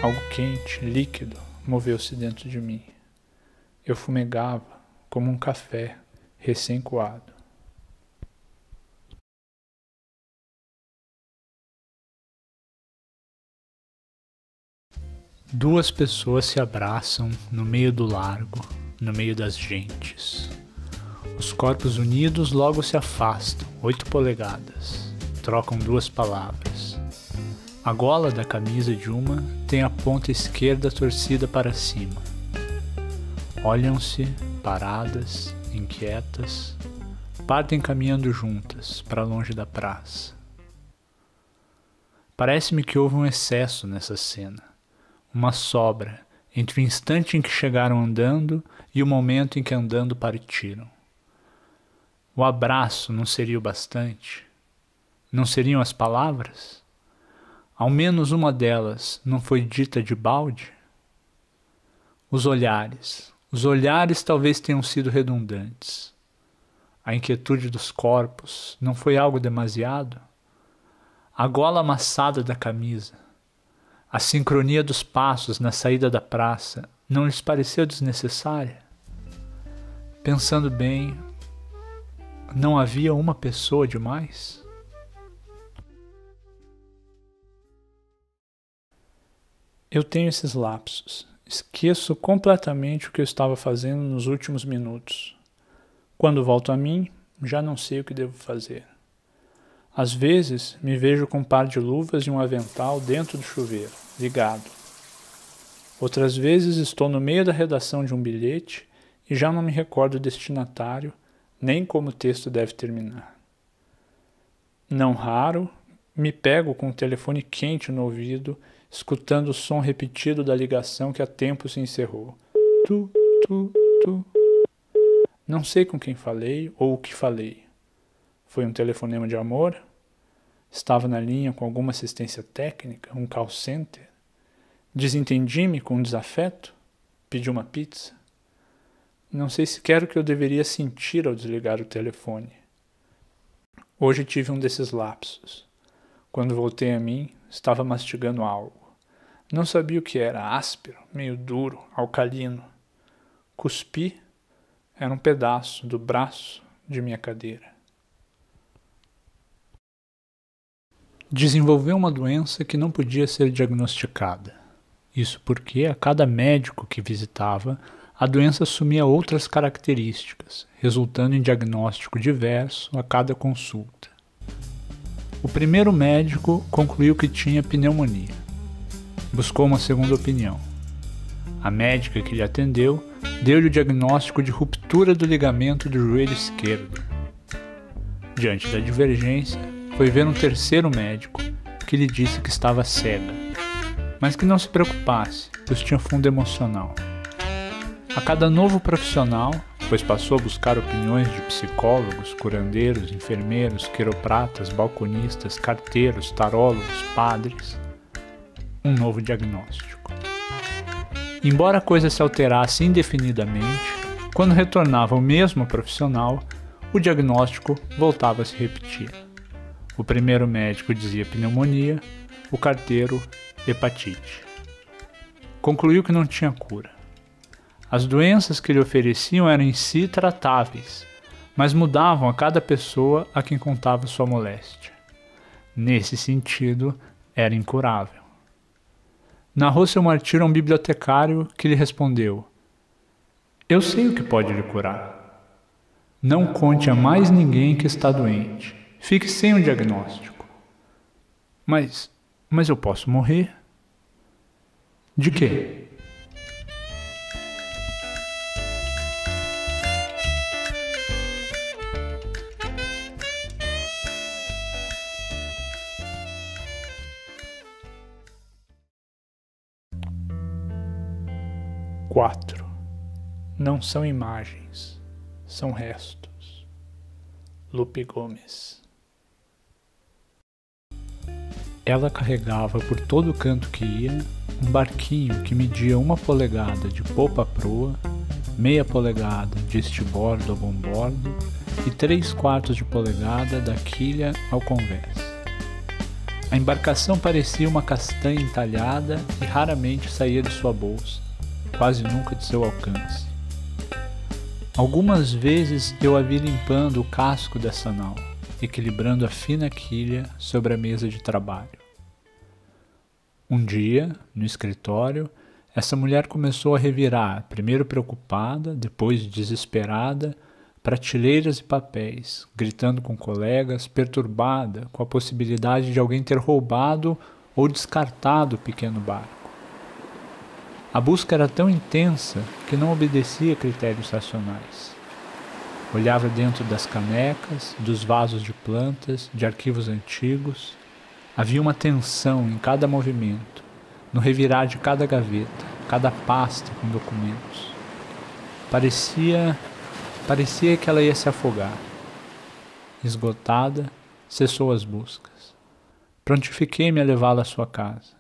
Algo quente, líquido, moveu-se dentro de mim. Eu fumegava, como um café, recém-coado. Duas pessoas se abraçam no meio do largo, no meio das gentes. Os corpos unidos logo se afastam, 8 polegadas. Trocam 2 palavras. A gola da camisa de uma tem a ponta esquerda torcida para cima. Olham-se, paradas, inquietas, partem caminhando juntas, para longe da praça. Parece-me que houve um excesso nessa cena, uma sobra entre o instante em que chegaram andando e o momento em que andando partiram. O abraço não seria o bastante? Não seriam as palavras? Ao menos uma delas não foi dita de balde? Os olhares talvez tenham sido redundantes. A inquietude dos corpos não foi algo demasiado? A gola amassada da camisa, a sincronia dos passos na saída da praça não lhes pareceu desnecessária? Pensando bem, não havia uma pessoa demais? Eu tenho esses lapsos. Esqueço completamente o que eu estava fazendo nos últimos minutos. Quando volto a mim, já não sei o que devo fazer. Às vezes, me vejo com um par de luvas e um avental dentro do chuveiro, ligado. Outras vezes, estou no meio da redação de um bilhete e já não me recordo o destinatário, nem como o texto deve terminar. Não raro, me pego com o telefone quente no ouvido, escutando o som repetido da ligação que há tempo se encerrou. Tu, tu, tu. Não sei com quem falei ou o que falei. Foi um telefonema de amor? Estava na linha com alguma assistência técnica, um call center? Desentendi-me com um desafeto? Pedi uma pizza? Não sei sequer o que eu deveria sentir ao desligar o telefone. Hoje tive um desses lapsos. Quando voltei a mim, estava mastigando algo. Não sabia o que era, áspero, meio duro, alcalino. Cuspi, era um pedaço do braço de minha cadeira. Desenvolveu uma doença que não podia ser diagnosticada. Isso porque, a cada médico que visitava, a doença assumia outras características, resultando em diagnóstico diverso a cada consulta. O primeiro médico concluiu que tinha pneumonia. Buscou uma segunda opinião. A médica que lhe atendeu deu-lhe o diagnóstico de ruptura do ligamento do joelho esquerdo. Diante da divergência, foi ver um terceiro médico que lhe disse que estava cega, mas que não se preocupasse, pois tinha fundo emocional. A cada novo profissional, pois passou a buscar opiniões de psicólogos, curandeiros, enfermeiros, quiropratas, balconistas, carteiros, tarólogos, padres, um novo diagnóstico. Embora a coisa se alterasse indefinidamente, quando retornava ao mesmo profissional, o diagnóstico voltava a se repetir. O primeiro médico dizia pneumonia, o carteiro hepatite. Concluiu que não tinha cura. As doenças que lhe ofereciam eram em si tratáveis, mas mudavam a cada pessoa a quem contava sua moléstia. Nesse sentido, era incurável. Narrou seu martírio a um bibliotecário que lhe respondeu: "Eu sei o que pode lhe curar. Não conte a mais ninguém que está doente. Fique sem um diagnóstico." Mas eu posso morrer? De quê? Quatro. Não são imagens, são restos. Lupe Gomes. Ela carregava por todo canto que ia um barquinho que media 1 polegada de popa a proa, meia polegada de estibordo a bombordo e 3/4 de polegada da quilha ao convés. A embarcação parecia uma castanha entalhada e raramente saía de sua bolsa, quase nunca de seu alcance. Algumas vezes eu a vi limpando o casco dessa nau, equilibrando a fina quilha sobre a mesa de trabalho. Um dia, no escritório, essa mulher começou a revirar, primeiro preocupada, depois desesperada, prateleiras e papéis, gritando com colegas, perturbada com a possibilidade de alguém ter roubado ou descartado o pequeno barco. A busca era tão intensa que não obedecia a critérios racionais. Olhava dentro das canecas, dos vasos de plantas, de arquivos antigos. Havia uma tensão em cada movimento, no revirar de cada gaveta, cada pasta com documentos. Parecia que ela ia se afogar. Esgotada, cessou as buscas. Prontifiquei-me a levá-la à sua casa.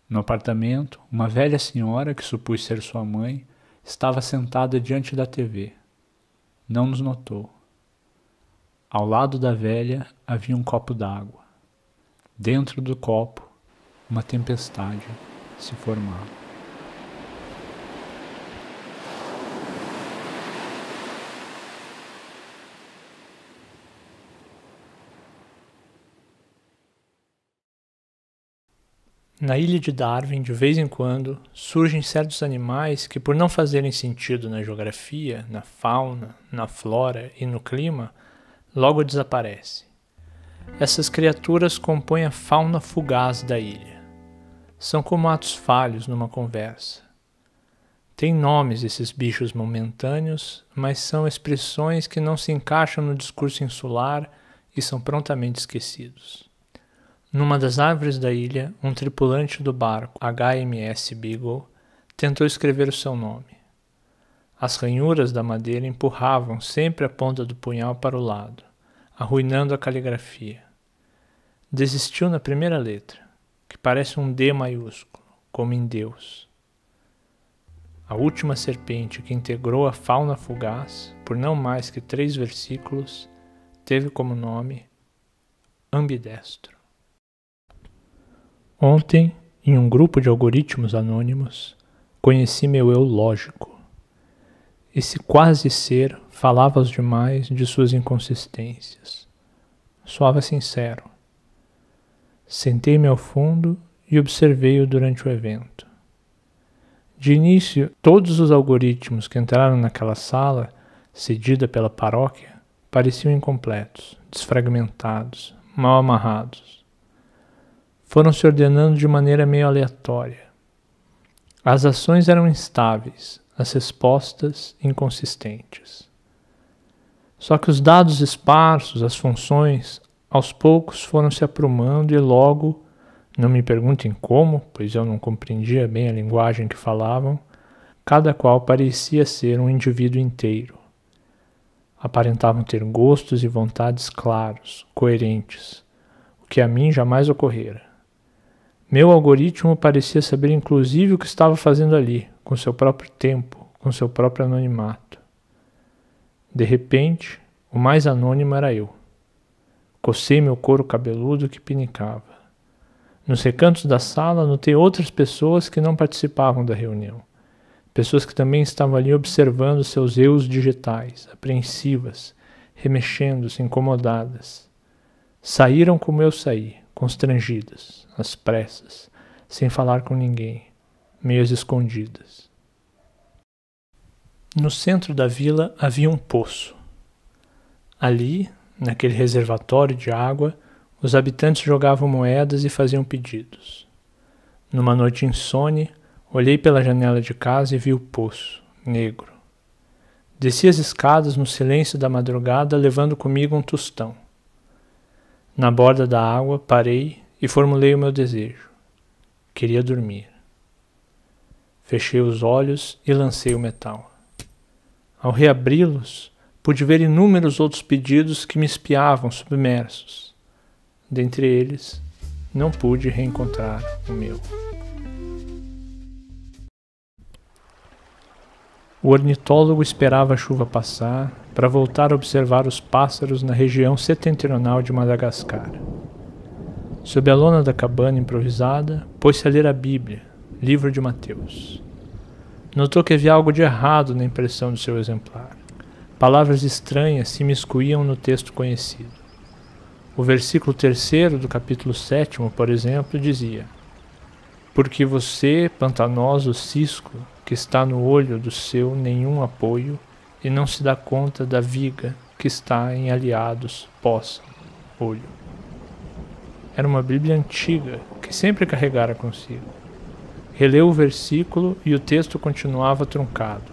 No apartamento, uma velha senhora, que supus ser sua mãe, estava sentada diante da TV. Não nos notou. Ao lado da velha havia um copo d'água. Dentro do copo, uma tempestade se formava. Na ilha de Darwin, de vez em quando, surgem certos animais que, por não fazerem sentido na geografia, na fauna, na flora e no clima, logo desaparecem. Essas criaturas compõem a fauna fugaz da ilha. São como atos falhos numa conversa. Têm nomes esses bichos momentâneos, mas são expressões que não se encaixam no discurso insular e são prontamente esquecidos. Numa das árvores da ilha, um tripulante do barco HMS Beagle tentou escrever o seu nome. As ranhuras da madeira empurravam sempre a ponta do punhal para o lado, arruinando a caligrafia. Desistiu na primeira letra, que parece um D maiúsculo, como em Deus. A última serpente que integrou a fauna fugaz, por não mais que 3 versículos, teve como nome Ambidestro. Ontem, em um grupo de algoritmos anônimos, conheci meu eu lógico. Esse quase ser falava aos demais de suas inconsistências. Soava sincero. Sentei-me ao fundo e observei-o durante o evento. De início, todos os algoritmos que entraram naquela sala, cedida pela paróquia, pareciam incompletos, desfragmentados, mal amarrados. Foram se ordenando de maneira meio aleatória. As ações eram instáveis, as respostas inconsistentes. Só que os dados esparsos, as funções, aos poucos foram se aprumando e logo, não me perguntem como, pois eu não compreendia bem a linguagem que falavam, cada qual parecia ser um indivíduo inteiro. Aparentavam ter gostos e vontades claros, coerentes, o que a mim jamais ocorrera. Meu algoritmo parecia saber inclusive o que estava fazendo ali, com seu próprio tempo, com seu próprio anonimato. De repente, o mais anônimo era eu. Cocei meu couro cabeludo que pinicava. Nos recantos da sala, notei outras pessoas que não participavam da reunião. Pessoas que também estavam ali observando seus eus digitais, apreensivas, remexendo-se, incomodadas. Saíram como eu saí, constrangidas, às pressas, sem falar com ninguém, meio escondidas. No centro da vila havia um poço. Ali, naquele reservatório de água, os habitantes jogavam moedas e faziam pedidos. Numa noite insone, olhei pela janela de casa e vi o poço, negro. Desci as escadas no silêncio da madrugada, levando comigo um tostão. Na borda da água, parei e formulei o meu desejo. Queria dormir. Fechei os olhos e lancei o metal. Ao reabri-los, pude ver inúmeros outros pedidos que me espiavam submersos. Dentre eles, não pude reencontrar o meu. O ornitólogo esperava a chuva passar para voltar a observar os pássaros na região setentrional de Madagascar. Sob a lona da cabana improvisada, pôs-se a ler a Bíblia, livro de Mateus. Notou que havia algo de errado na impressão do seu exemplar. Palavras estranhas se imiscuíam no texto conhecido. O versículo 3º do capítulo 7º, por exemplo, dizia: Porque você, pantanoso cisco, que está no olho do seu nenhum apoio, e não se dá conta da viga que está em aliados pós-olho. Era uma Bíblia antiga, que sempre carregara consigo. Releu o versículo e o texto continuava truncado.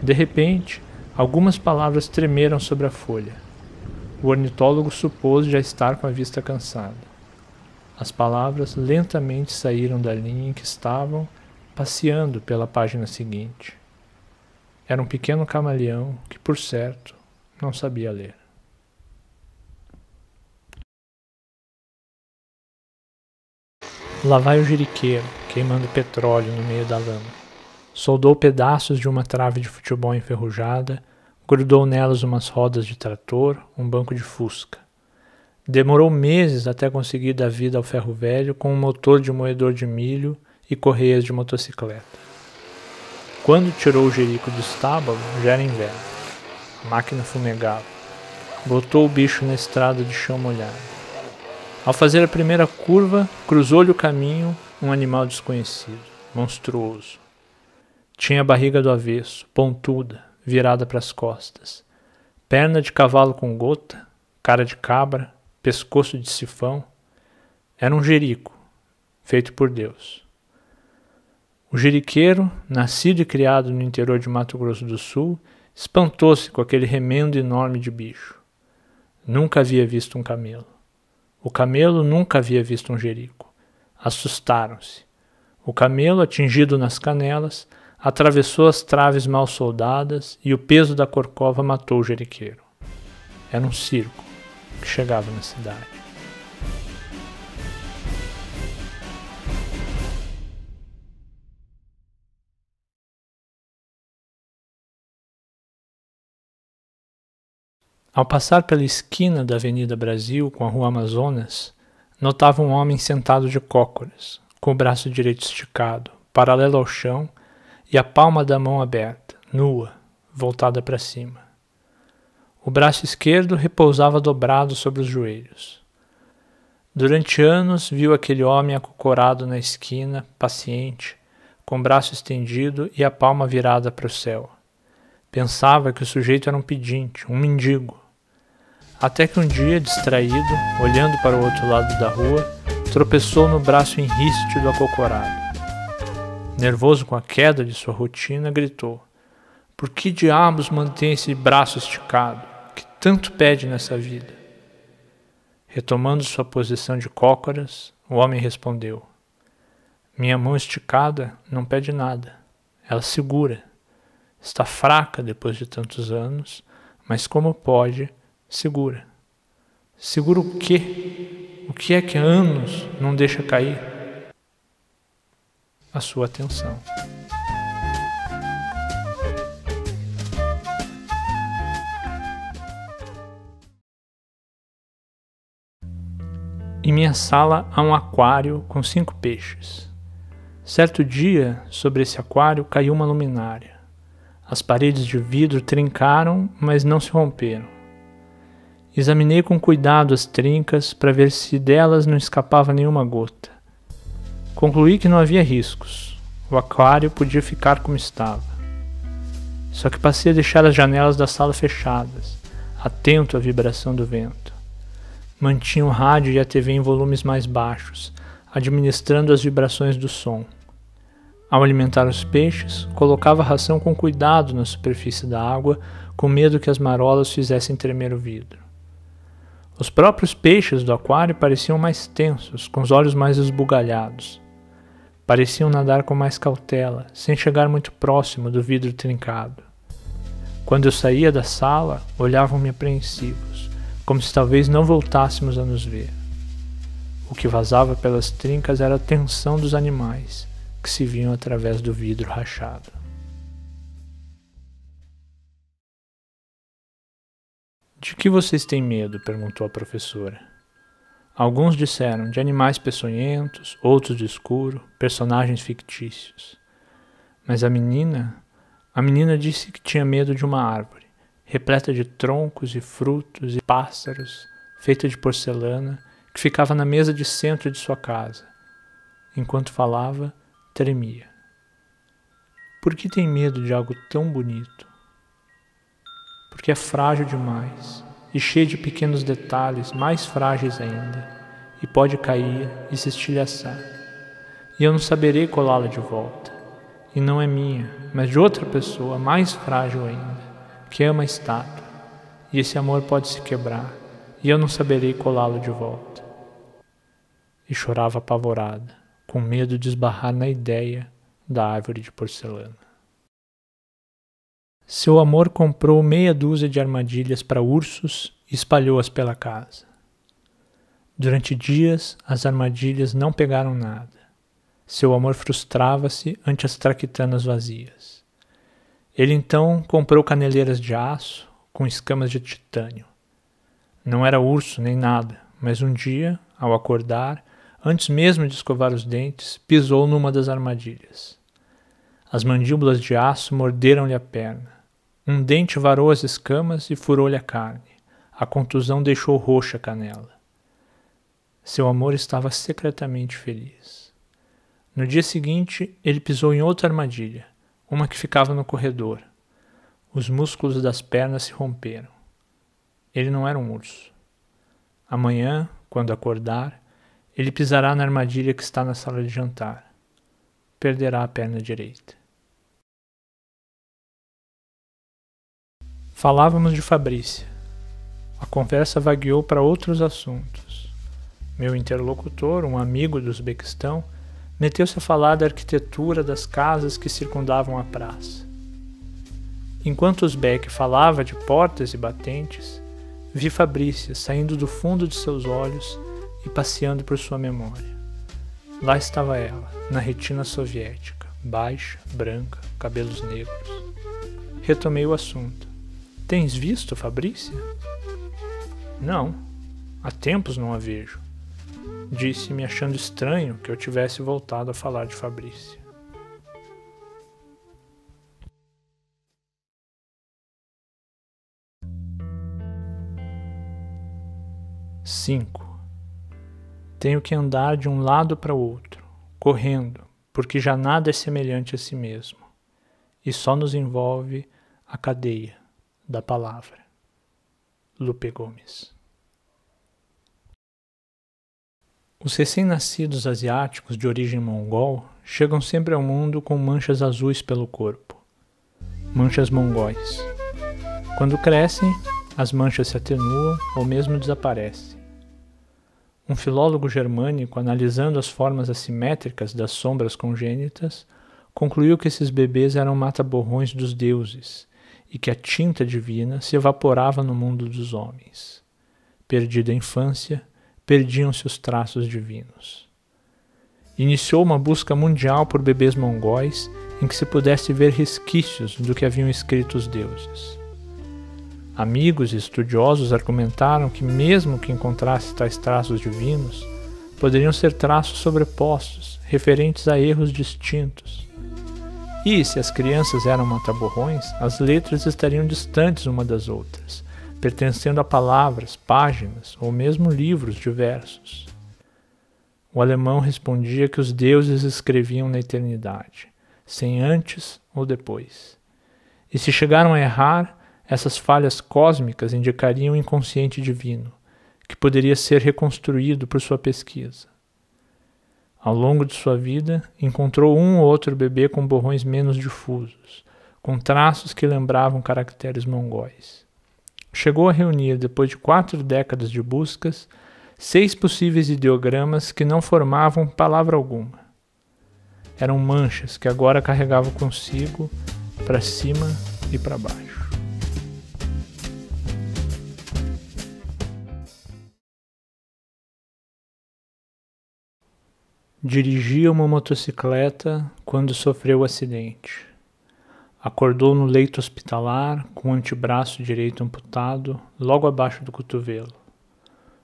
De repente, algumas palavras tremeram sobre a folha. O ornitólogo supôs já estar com a vista cansada. As palavras lentamente saíram da linha em que estavam, passeando pela página seguinte. Era um pequeno camaleão que, por certo, não sabia ler. Lá vai o jiriqueiro, queimando petróleo no meio da lama. Soldou pedaços de uma trave de futebol enferrujada, grudou nelas umas rodas de trator, um banco de fusca. Demorou meses até conseguir dar vida ao ferro velho com um motor de moedor de milho e correias de motocicleta. Quando tirou o jerico do estábulo, já era inverno. A máquina fumegava. Botou o bicho na estrada de chão molhado. Ao fazer a primeira curva, cruzou-lhe o caminho um animal desconhecido, monstruoso. Tinha a barriga do avesso, pontuda, virada para as costas, perna de cavalo com gota, cara de cabra, pescoço de sifão. Era um jerico, feito por Deus. O jeriqueiro, nascido e criado no interior de Mato Grosso do Sul, espantou-se com aquele remendo enorme de bicho. Nunca havia visto um camelo. O camelo nunca havia visto um jerico. Assustaram-se. O camelo, atingido nas canelas, atravessou as traves mal soldadas e o peso da corcova matou o jeriqueiro. Era um circo que chegava na cidade. Ao passar pela esquina da Avenida Brasil com a Rua Amazonas, notava um homem sentado de cócoras, com o braço direito esticado, paralelo ao chão, e a palma da mão aberta, nua, voltada para cima. O braço esquerdo repousava dobrado sobre os joelhos. Durante anos viu aquele homem acocorado na esquina, paciente, com o braço estendido e a palma virada para o céu. Pensava que o sujeito era um pedinte, um mendigo. Até que um dia, distraído, olhando para o outro lado da rua, tropeçou no braço em riste do acocorado. Nervoso com a queda de sua rotina, gritou: "Por que diabos mantém esse braço esticado, que tanto pede nessa vida?" Retomando sua posição de cócoras, o homem respondeu: "Minha mão esticada não pede nada. Ela segura. Está fraca depois de tantos anos, mas como pode, segura." "Segura o quê? O que é que há anos não deixa cair?" A sua atenção. Em minha sala há um aquário com 5 peixes. Certo dia, sobre esse aquário caiu uma luminária. As paredes de vidro trincaram, mas não se romperam. Examinei com cuidado as trincas para ver se delas não escapava nenhuma gota. Concluí que não havia riscos. O aquário podia ficar como estava. Só que passei a deixar as janelas da sala fechadas, atento à vibração do vento. Mantinha o rádio e a TV em volumes mais baixos, administrando as vibrações do som. Ao alimentar os peixes, colocava a ração com cuidado na superfície da água, com medo que as marolas fizessem tremer o vidro. Os próprios peixes do aquário pareciam mais tensos, com os olhos mais esbugalhados. Pareciam nadar com mais cautela, sem chegar muito próximo do vidro trincado. Quando eu saía da sala, olhavam-me apreensivos, como se talvez não voltássemos a nos ver. O que vazava pelas trincas era a tensão dos animais, que se viam através do vidro rachado. "De que vocês têm medo?" perguntou a professora. Alguns disseram de animais peçonhentos, outros de escuro, personagens fictícios. Mas a menina disse que tinha medo de uma árvore, repleta de troncos e frutos e pássaros, feita de porcelana, que ficava na mesa de centro de sua casa. Enquanto falava, tremia. "Por que tem medo de algo tão bonito?" "Porque é frágil demais e cheio de pequenos detalhes mais frágeis ainda, e pode cair e se estilhaçar. E eu não saberei colá-la de volta. E não é minha, mas de outra pessoa mais frágil ainda, que ama a estátua. E esse amor pode se quebrar, e eu não saberei colá-lo de volta." E chorava apavorada, com medo de esbarrar na ideia da árvore de porcelana. Seu amor comprou meia dúzia de armadilhas para ursos e espalhou-as pela casa. Durante dias, as armadilhas não pegaram nada. Seu amor frustrava-se ante as traquitanas vazias. Ele então comprou caneleiras de aço com escamas de titânio. Não era urso nem nada, mas um dia, ao acordar, antes mesmo de escovar os dentes, pisou numa das armadilhas. As mandíbulas de aço morderam-lhe a perna. Um dente varou as escamas e furou-lhe a carne. A contusão deixou roxa a canela. Seu amor estava secretamente feliz. No dia seguinte, ele pisou em outra armadilha, uma que ficava no corredor. Os músculos das pernas se romperam. Ele não era um urso. Amanhã, quando acordar, ele pisará na armadilha que está na sala de jantar. Perderá a perna direita. Falávamos de Fabrícia. A conversa vagueou para outros assuntos. Meu interlocutor, um amigo do Uzbequistão, meteu-se a falar da arquitetura das casas que circundavam a praça. Enquanto o Uzbeque falava de portas e batentes, vi Fabrícia saindo do fundo de seus olhos e passeando por sua memória. Lá estava ela, na retina soviética, baixa, branca, cabelos negros. Retomei o assunto. Tens visto Fabrícia? Não, há tempos não a vejo. Disse-me achando estranho que eu tivesse voltado a falar de Fabrícia. Tenho que andar de um lado para o outro, correndo, porque já nada é semelhante a si mesmo, e só nos envolve a cadeia da palavra. Lupe Gomes. Os recém-nascidos asiáticos de origem mongol chegam sempre ao mundo com manchas azuis pelo corpo. Manchas mongóis. Quando crescem, as manchas se atenuam ou mesmo desaparecem. Um filólogo germânico, analisando as formas assimétricas das sombras congênitas, concluiu que esses bebês eram mata-borrões dos deuses e que a tinta divina se evaporava no mundo dos homens. Perdida a infância, perdiam-se os traços divinos. Iniciou uma busca mundial por bebês mongóis em que se pudesse ver resquícios do que haviam escrito os deuses. Amigos e estudiosos argumentaram que, mesmo que encontrasse tais traços divinos, poderiam ser traços sobrepostos, referentes a erros distintos. E, se as crianças eram mata-borrões, as letras estariam distantes uma das outras, pertencendo a palavras, páginas ou mesmo livros diversos. O alemão respondia que os deuses escreviam na eternidade, sem antes ou depois. E se chegaram a errar, essas falhas cósmicas indicariam o inconsciente divino, que poderia ser reconstruído por sua pesquisa. Ao longo de sua vida, encontrou um ou outro bebê com borrões menos difusos, com traços que lembravam caracteres mongóis. Chegou a reunir, depois de 4 décadas de buscas, 6 possíveis ideogramas que não formavam palavra alguma. Eram manchas que agora carregava consigo para cima e para baixo. Dirigia uma motocicleta quando sofreu o acidente. Acordou no leito hospitalar com o antebraço direito amputado logo abaixo do cotovelo.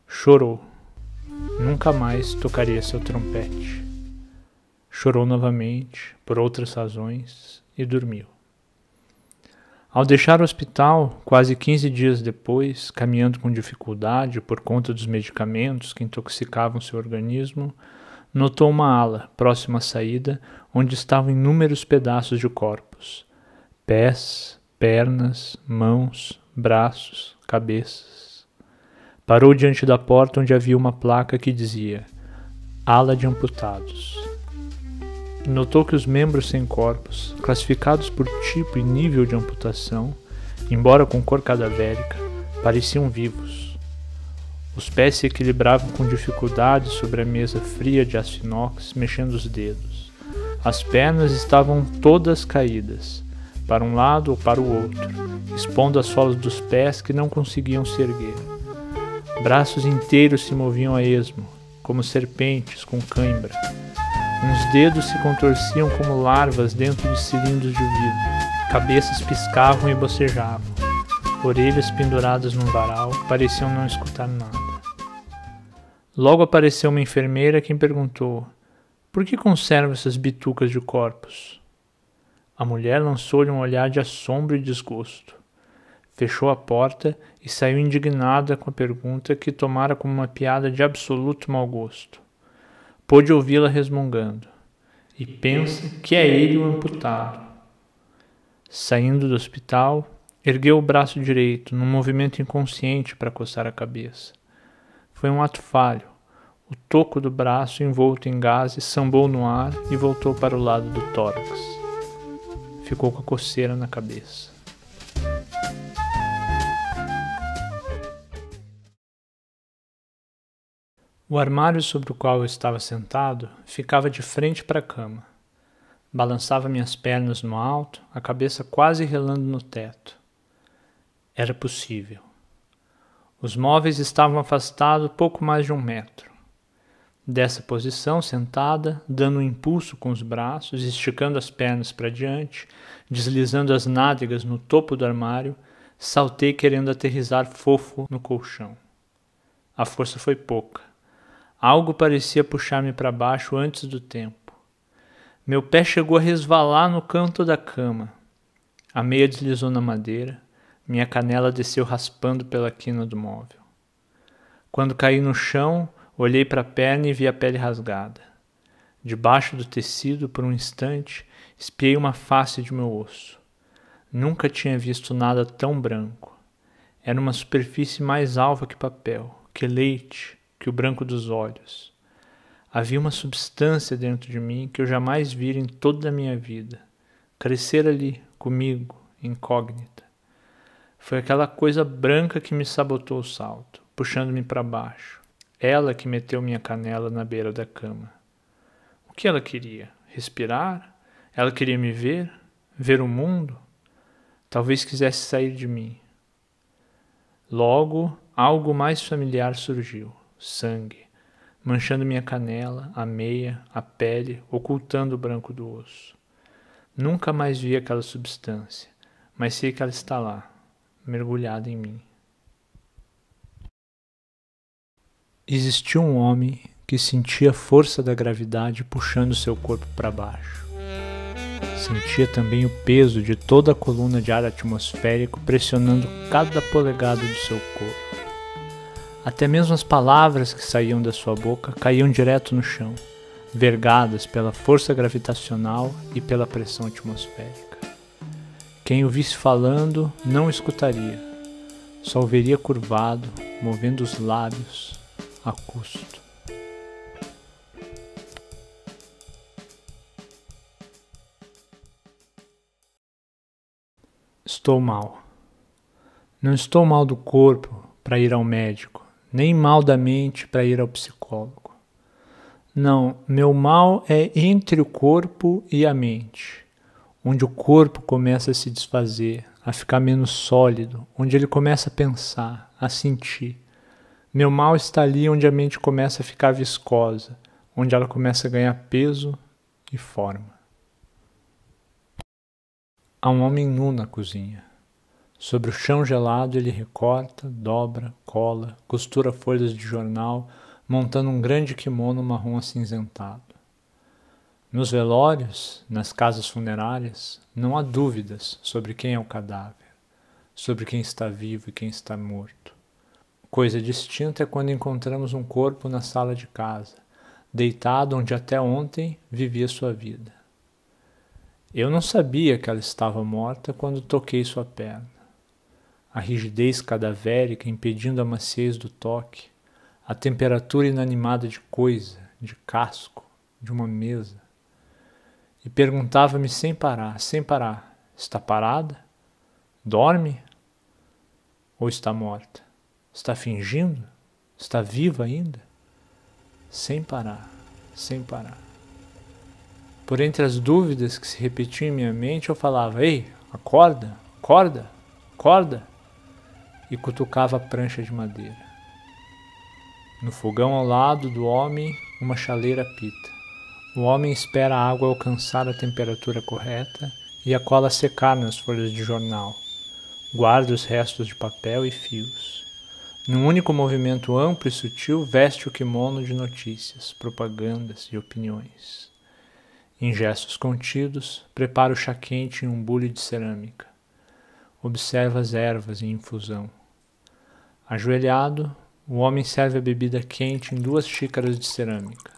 Chorou. Nunca mais tocaria seu trompete. Chorou novamente, por outras razões, e dormiu. Ao deixar o hospital, quase 15 dias depois, caminhando com dificuldade por conta dos medicamentos que intoxicavam seu organismo, notou uma ala, próxima à saída, onde estavam inúmeros pedaços de corpos. Pés, pernas, mãos, braços, cabeças. Parou diante da porta onde havia uma placa que dizia Ala de amputados. Notou que os membros sem corpos, classificados por tipo e nível de amputação, embora com cor cadavérica, pareciam vivos. Os pés se equilibravam com dificuldade sobre a mesa fria de aço inox, mexendo os dedos. As pernas estavam todas caídas, para um lado ou para o outro, expondo as solas dos pés que não conseguiam se erguer. Braços inteiros se moviam a esmo, como serpentes com cãibra. Uns dedos se contorciam como larvas dentro de cilindros de vidro. Cabeças piscavam e bocejavam. Orelhas penduradas num varal pareciam não escutar nada. Logo apareceu uma enfermeira quem perguntou: por que conserva essas bitucas de corpos? A mulher lançou-lhe um olhar de assombro e desgosto. Fechou a porta e saiu indignada com a pergunta que tomara como uma piada de absoluto mau gosto. Pôde ouvi-la resmungando. E pensa que é ele o amputado. Saindo do hospital, ergueu o braço direito, num movimento inconsciente para coçar a cabeça. Foi um ato falho. O toco do braço, envolto em gases, sambou no ar e voltou para o lado do tórax. Ficou com a coceira na cabeça. O armário sobre o qual eu estava sentado ficava de frente para a cama. Balançava minhas pernas no alto, a cabeça quase relando no teto. Era possível. Os móveis estavam afastados pouco mais de 1 metro. Dessa posição, sentada, dando um impulso com os braços, esticando as pernas para diante, deslizando as nádegas no topo do armário, saltei querendo aterrissar fofo no colchão. A força foi pouca. Algo parecia puxar-me para baixo antes do tempo. Meu pé chegou a resvalar no canto da cama. A meia deslizou na madeira, minha canela desceu raspando pela quina do móvel. Quando caí no chão, olhei para a perna e vi a pele rasgada. Debaixo do tecido, por um instante, espiei uma face de meu osso. Nunca tinha visto nada tão branco. Era uma superfície mais alva que papel, que leite, que o branco dos olhos. Havia uma substância dentro de mim que eu jamais vira em toda a minha vida. Crescer ali, comigo, incógnita. Foi aquela coisa branca que me sabotou o salto, puxando-me para baixo. Ela que meteu minha canela na beira da cama. O que ela queria? Respirar? Ela queria me ver? Ver o mundo? Talvez quisesse sair de mim. Logo, algo mais familiar surgiu. Sangue, manchando minha canela, a meia, a pele, ocultando o branco do osso. Nunca mais vi aquela substância, mas sei que ela está lá, mergulhada em mim. Existia um homem que sentia a força da gravidade puxando seu corpo para baixo. Sentia também o peso de toda a coluna de ar atmosférico pressionando cada polegada do seu corpo. Até mesmo as palavras que saíam da sua boca caíam direto no chão, vergadas pela força gravitacional e pela pressão atmosférica. Quem o visse falando não o escutaria, só o veria curvado, movendo os lábios a custo. Estou mal. Não estou mal do corpo para ir ao médico, nem mal da mente para ir ao psicólogo. Não, meu mal é entre o corpo e a mente, onde o corpo começa a se desfazer, a ficar menos sólido, onde ele começa a pensar, a sentir. Meu mal está ali onde a mente começa a ficar viscosa, onde ela começa a ganhar peso e forma. Há um homem nu na cozinha. Sobre o chão gelado ele recorta, dobra, cola, costura folhas de jornal, montando um grande kimono marrom acinzentado. Nos velórios, nas casas funerárias, não há dúvidas sobre quem é o cadáver, sobre quem está vivo e quem está morto. Coisa distinta é quando encontramos um corpo na sala de casa, deitado onde até ontem vivia sua vida. Eu não sabia que ela estava morta quando toquei sua perna. A rigidez cadavérica impedindo a maciez do toque, a temperatura inanimada de coisa, de casco, de uma mesa. E perguntava-me sem parar, está parada? Dorme? Ou está morta? Está fingindo? Está viva ainda? Sem parar. Por entre as dúvidas que se repetiam em minha mente, eu falava, ei, acorda, e cutucava a prancha de madeira. No fogão ao lado do homem, uma chaleira apita. O homem espera a água alcançar a temperatura correta e a cola secar nas folhas de jornal. Guarda os restos de papel e fios. Num único movimento amplo e sutil, veste o kimono de notícias, propagandas e opiniões. Em gestos contidos, prepara o chá quente em um bule de cerâmica. observa as ervas em infusão. Ajoelhado, o homem serve a bebida quente em 2 xícaras de cerâmica.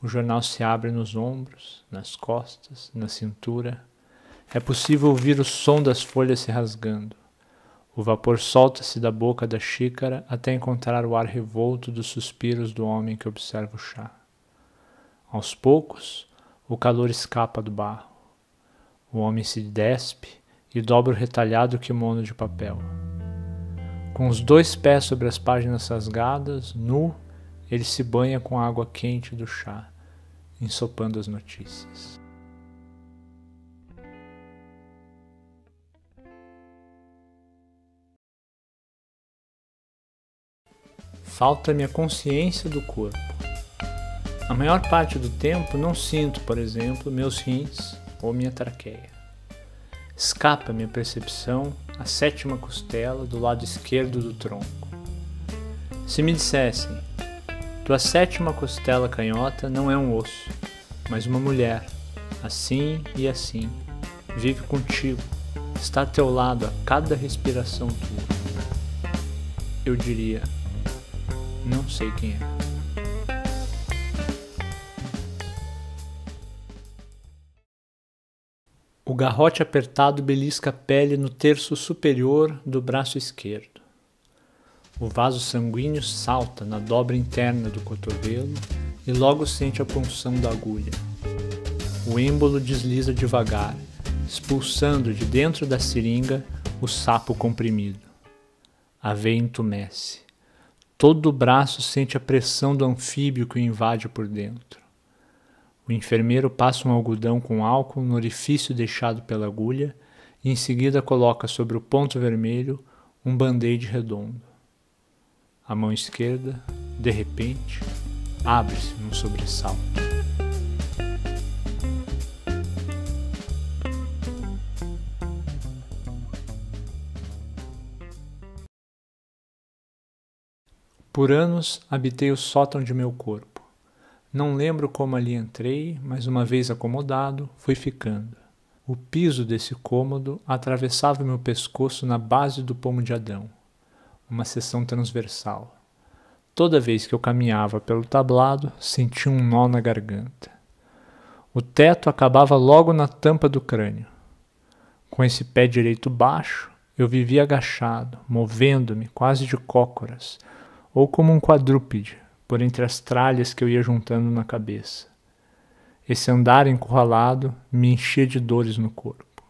O jornal se abre nos ombros, nas costas, na cintura. É possível ouvir o som das folhas se rasgando. O vapor solta-se da boca da xícara até encontrar o ar revolto dos suspiros do homem que observa o chá. Aos poucos, o calor escapa do barro. O homem se despe e dobra o retalhado quimono de papel. Com os 2 pés sobre as páginas rasgadas, nu, ele se banha com a água quente do chá, ensopando as notícias. Falta-me a consciência do corpo. A maior parte do tempo não sinto, por exemplo, meus rins ou minha traqueia. Escapa-me a percepção a 7ª costela do lado esquerdo do tronco. Se me dissessem, tua 7ª costela canhota não é um osso, mas uma mulher, assim e assim, vive contigo, está a teu lado a cada respiração tua, eu diria, não sei quem é. O garrote apertado belisca a pele no terço superior do braço esquerdo. O vaso sanguíneo salta na dobra interna do cotovelo e logo sente a punção da agulha. O êmbolo desliza devagar, expulsando de dentro da seringa o sapo comprimido. A veia entumece. Todo o braço sente a pressão do anfíbio que o invade por dentro. O enfermeiro passa um algodão com álcool no orifício deixado pela agulha e em seguida coloca sobre o ponto vermelho um band-aid redondo. A mão esquerda, de repente, abre-se num sobressalto. Por anos habitei o sótão de meu corpo. Não lembro como ali entrei, mas uma vez acomodado, fui ficando. O piso desse cômodo atravessava meu pescoço na base do pomo de Adão, uma seção transversal. Toda vez que eu caminhava pelo tablado, sentia um nó na garganta. O teto acabava logo na tampa do crânio. Com esse pé direito baixo, eu vivia agachado, movendo-me quase de cócoras, ou como um quadrúpede, por entre as tralhas que eu ia juntando na cabeça. Esse andar encurralado me enchia de dores no corpo.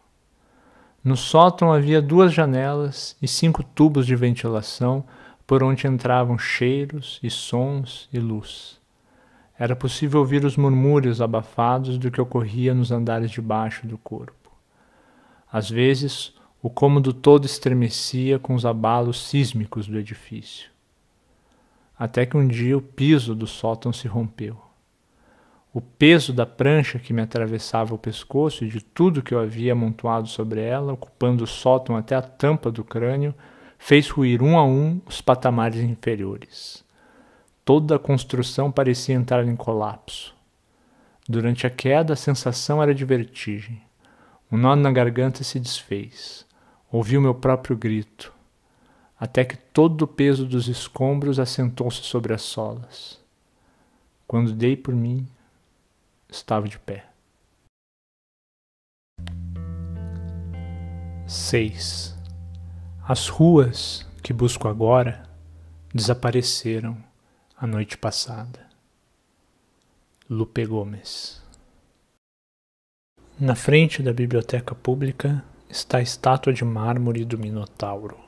No sótão havia 2 janelas e 5 tubos de ventilação por onde entravam cheiros e sons e luz. Era possível ouvir os murmúrios abafados do que ocorria nos andares de baixo do corpo. Às vezes, o cômodo todo estremecia com os abalos sísmicos do edifício. Até que um dia o piso do sótão se rompeu. O peso da prancha que me atravessava o pescoço e de tudo que eu havia amontoado sobre ela, ocupando o sótão até a tampa do crânio, fez ruir um a um os patamares inferiores. Toda a construção parecia entrar em colapso. Durante a queda, a sensação era de vertigem. Um nó na garganta se desfez. Ouvi o meu próprio grito, até que todo o peso dos escombros assentou-se sobre as solas. Quando dei por mim, estava de pé. 6. As ruas que busco agora desapareceram a noite passada. Lupe Gomes. Na frente da biblioteca pública está a estátua de mármore do Minotauro.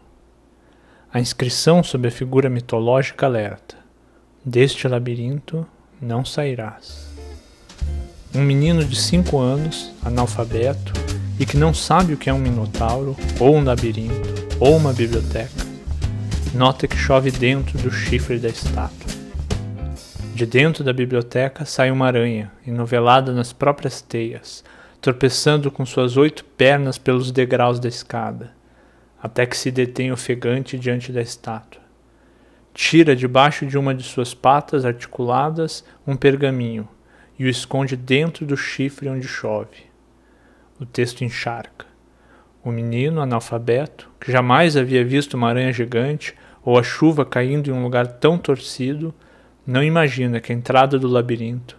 A inscrição sobre a figura mitológica alerta: deste labirinto não sairás. Um menino de 5 anos, analfabeto, e que não sabe o que é um minotauro, ou um labirinto, ou uma biblioteca, nota que chove dentro do chifre da estátua. De dentro da biblioteca sai uma aranha, enovelada nas próprias teias, tropeçando com suas 8 pernas pelos degraus da escada, até que se detém ofegante diante da estátua. Tira debaixo de uma de suas patas articuladas um pergaminho e o esconde dentro do chifre onde chove. O texto encharca. O menino, analfabeto, que jamais havia visto uma aranha gigante ou a chuva caindo em um lugar tão torcido, não imagina que a entrada do labirinto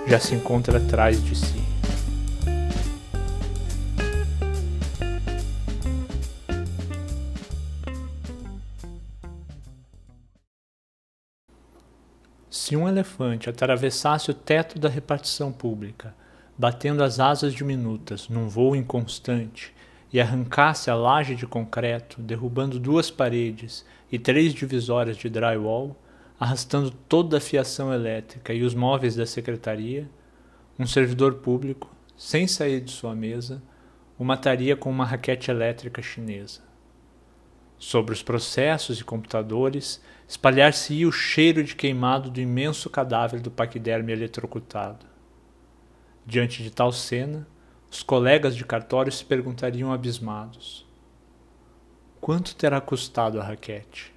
já se encontra atrás de si. Se um elefante atravessasse o teto da repartição pública, batendo as asas diminutas num voo inconstante, e arrancasse a laje de concreto, derrubando 2 paredes e 3 divisórias de drywall, arrastando toda a fiação elétrica e os móveis da secretaria, um servidor público, sem sair de sua mesa, o mataria com uma raquete elétrica chinesa. Sobre os processos e computadores, espalhar-se-ia o cheiro de queimado do imenso cadáver do paquiderme eletrocutado. Diante de tal cena, os colegas de cartório se perguntariam abismados: quanto terá custado a raquete?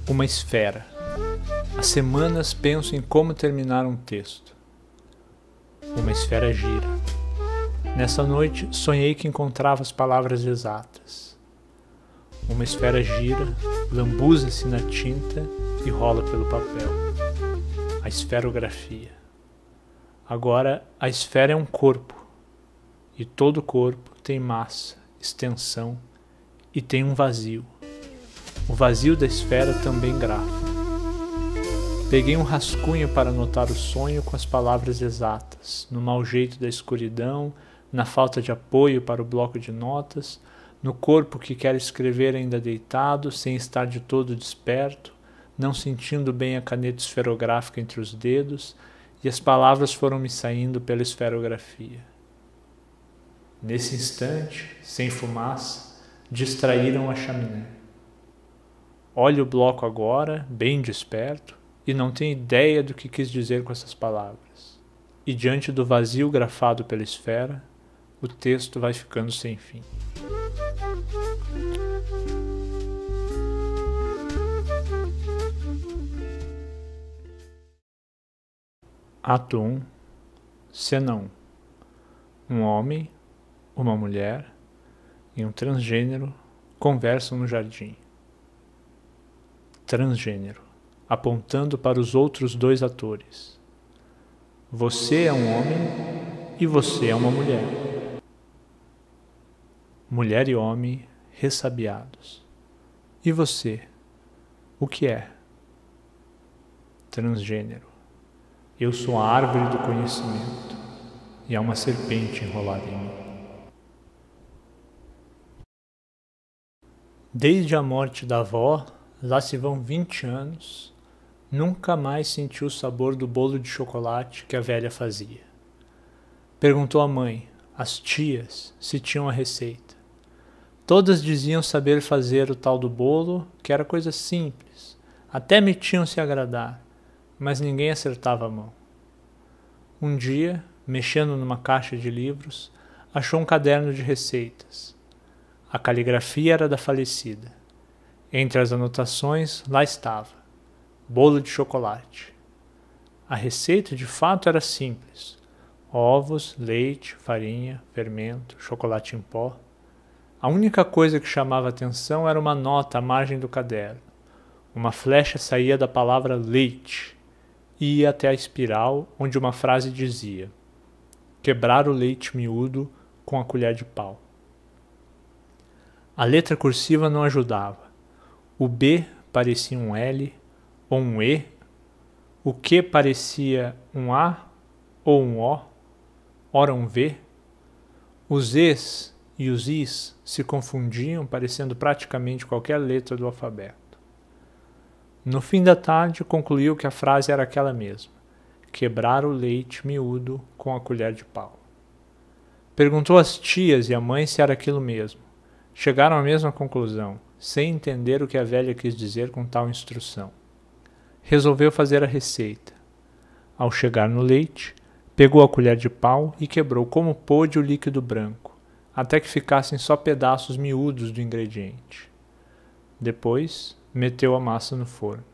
Uma esfera. Há semanas penso em como terminar um texto. Uma esfera gira. Nessa noite, sonhei que encontrava as palavras exatas. Uma esfera gira, lambuza-se na tinta e rola pelo papel. A esferografia. Agora, a esfera é um corpo, e todo corpo tem massa, extensão e tem um vazio. O vazio da esfera também grafa. Peguei um rascunho para anotar o sonho com as palavras exatas, no mau jeito da escuridão, na falta de apoio para o bloco de notas, no corpo que quer escrever ainda deitado, sem estar de todo desperto, não sentindo bem a caneta esferográfica entre os dedos, e as palavras foram me saindo pela esferografia. Nesse instante, sem fumaça, distraíram a chaminé. Olho o bloco agora, bem desperto, e não tenho ideia do que quis dizer com essas palavras. E diante do vazio grafado pela esfera, o texto vai ficando sem fim. Ato 1, Cena 1. Um homem, uma mulher e um transgênero conversam no jardim. Transgênero, apontando para os outros 2 atores. Você é um homem e você é uma mulher. Mulher e homem ressabiados. E você? O que é? Transgênero. Eu sou a árvore do conhecimento, e há uma serpente enrolada em mim. Desde a morte da avó, lá se vão 20 anos, nunca mais senti o sabor do bolo de chocolate que a velha fazia. Perguntou à mãe, às tias, se tinham a receita. Todas diziam saber fazer o tal do bolo, que era coisa simples, até metiam se agradar, mas ninguém acertava a mão. Um dia, mexendo numa caixa de livros, achou um caderno de receitas. A caligrafia era da falecida. Entre as anotações, lá estava: bolo de chocolate. A receita de fato era simples: ovos, leite, farinha, fermento, chocolate em pó. A única coisa que chamava atenção era uma nota à margem do caderno. Uma flecha saía da palavra leite e ia até a espiral, onde uma frase dizia: quebrar o leite miúdo com a colher de pau. A letra cursiva não ajudava. O B parecia um L ou um E, o Q parecia um A ou um O, ora um V. Os E's e os I's se confundiam, parecendo praticamente qualquer letra do alfabeto. No fim da tarde, concluiu que a frase era aquela mesma: quebrar o leite miúdo com a colher de pau. Perguntou às tias e à mãe se era aquilo mesmo. Chegaram à mesma conclusão, sem entender o que a velha quis dizer com tal instrução. Resolveu fazer a receita. Ao chegar no leite, pegou a colher de pau e quebrou como pôde o líquido branco, até que ficassem só pedaços miúdos do ingrediente. Depois, meteu a massa no forno.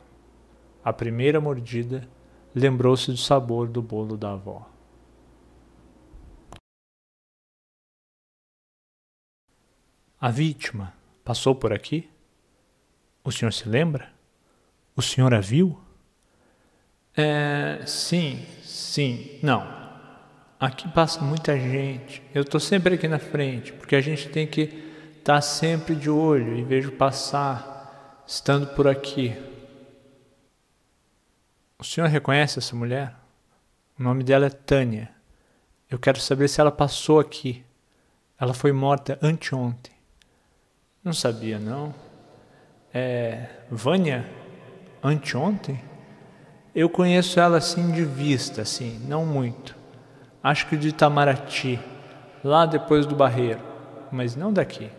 A primeira mordida lembrou-se do sabor do bolo da avó. A vítima passou por aqui? O senhor se lembra? O senhor a viu? Sim, não. Aqui passa muita gente. Eu estou sempre aqui na frente, porque a gente tem que estar sempre de olho e vejo passar, estando por aqui. O senhor reconhece essa mulher? O nome dela é Tânia. Eu quero saber se ela passou aqui. Ela foi morta anteontem. Não sabia, não. Vânia? Anteontem? Eu conheço ela assim de vista, assim, não muito. Acho que de Itamaraty, lá depois do Barreiro, mas não daqui.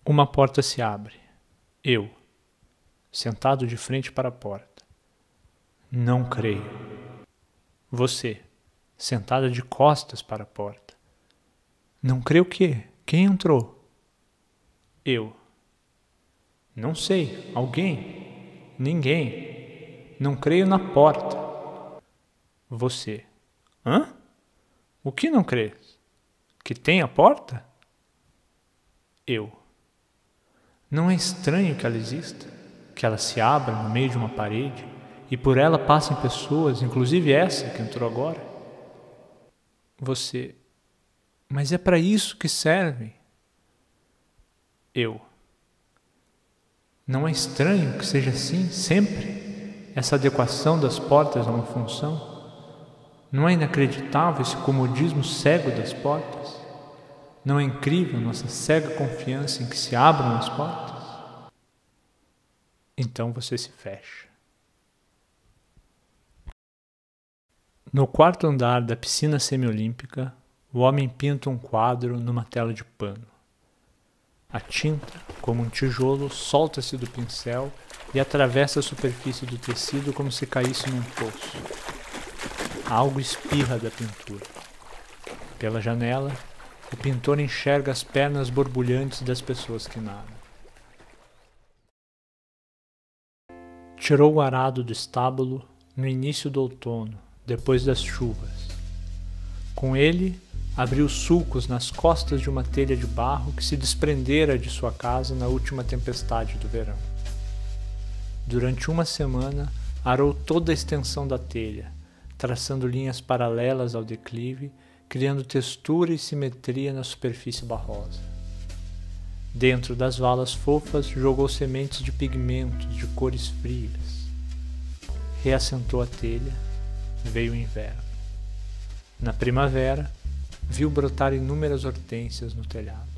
Uma porta se abre. Eu, sentado de frente para a porta. Não creio. Você, sentada de costas para a porta. Não creio o quê? Quem entrou? Eu. Não sei. Alguém? Ninguém. Não creio na porta. Você. Hã? O que não crês? Que tem a porta? Eu. Não é estranho que ela exista? Que ela se abra no meio de uma parede e por ela passem pessoas, inclusive essa que entrou agora? Você. Mas é para isso que serve. Eu. Não é estranho que seja assim sempre? Essa adequação das portas a uma função? Não é inacreditável esse comodismo cego das portas? Não é incrível nossa cega confiança em que se abram as portas? Então você se fecha. No quarto andar da piscina semiolímpica, o homem pinta um quadro numa tela de pano. A tinta, como um tijolo, solta-se do pincel e atravessa a superfície do tecido como se caísse num poço. Algo espirra da pintura. Pela janela, o pintor enxerga as pernas borbulhantes das pessoas que nadam. Tirou o arado do estábulo no início do outono, depois das chuvas. Com ele, abriu sulcos nas costas de uma telha de barro que se desprendera de sua casa na última tempestade do verão. Durante uma semana, arou toda a extensão da telha, traçando linhas paralelas ao declive, criando textura e simetria na superfície barrosa. Dentro das valas fofas, jogou sementes de pigmentos de cores frias. Reassentou a telha, veio o inverno. Na primavera, viu brotar inúmeras hortênsias no telhado.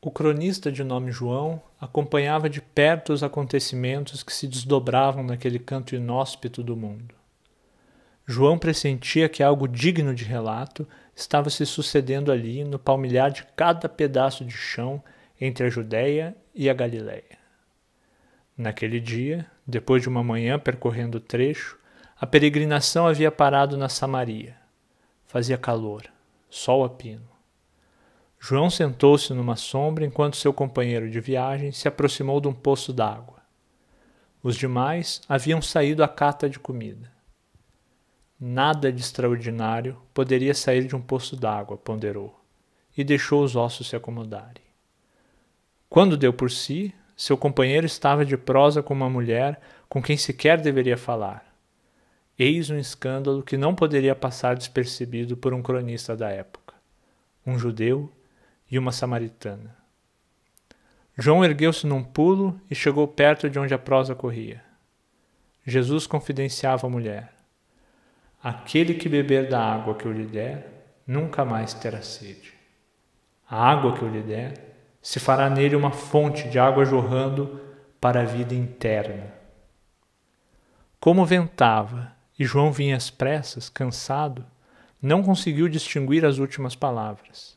O cronista de nome João acompanhava de perto os acontecimentos que se desdobravam naquele canto inóspito do mundo. João pressentia que algo digno de relato estava se sucedendo ali no palmilhar de cada pedaço de chão entre a Judéia e a Galiléia. Naquele dia, depois de uma manhã percorrendo o trecho, a peregrinação havia parado na Samaria. Fazia calor, sol a pino. João sentou-se numa sombra enquanto seu companheiro de viagem se aproximou de um poço d'água. Os demais haviam saído à cata de comida. Nada de extraordinário poderia sair de um poço d'água, ponderou, e deixou os ossos se acomodarem. Quando deu por si, seu companheiro estava de prosa com uma mulher com quem sequer deveria falar. Eis um escândalo que não poderia passar despercebido por um cronista da época. Um judeu e uma samaritana. João ergueu-se num pulo e chegou perto de onde a prosa corria. Jesus confidenciava à mulher: aquele que beber da água que eu lhe der, nunca mais terá sede. A água que eu lhe der, se fará nele uma fonte de água jorrando para a vida interna. Como ventava e João vinha às pressas, cansado, não conseguiu distinguir as últimas palavras.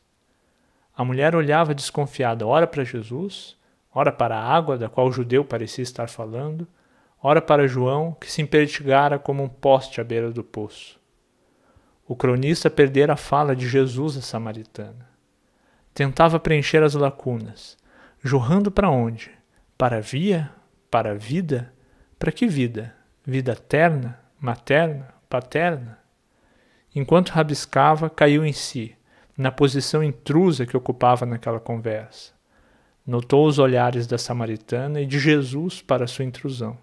A mulher olhava desconfiada, ora para Jesus, ora para a água da qual o judeu parecia estar falando, ora para João, que se empertigara como um poste à beira do poço. O cronista perdera a fala de Jesus à samaritana. Tentava preencher as lacunas. Jorrando para onde? Para a via? Para a vida? Para que vida? Vida eterna? materna, paterna? Enquanto rabiscava, caiu em si, na posição intrusa que ocupava naquela conversa. Notou os olhares da samaritana e de Jesus para sua intrusão.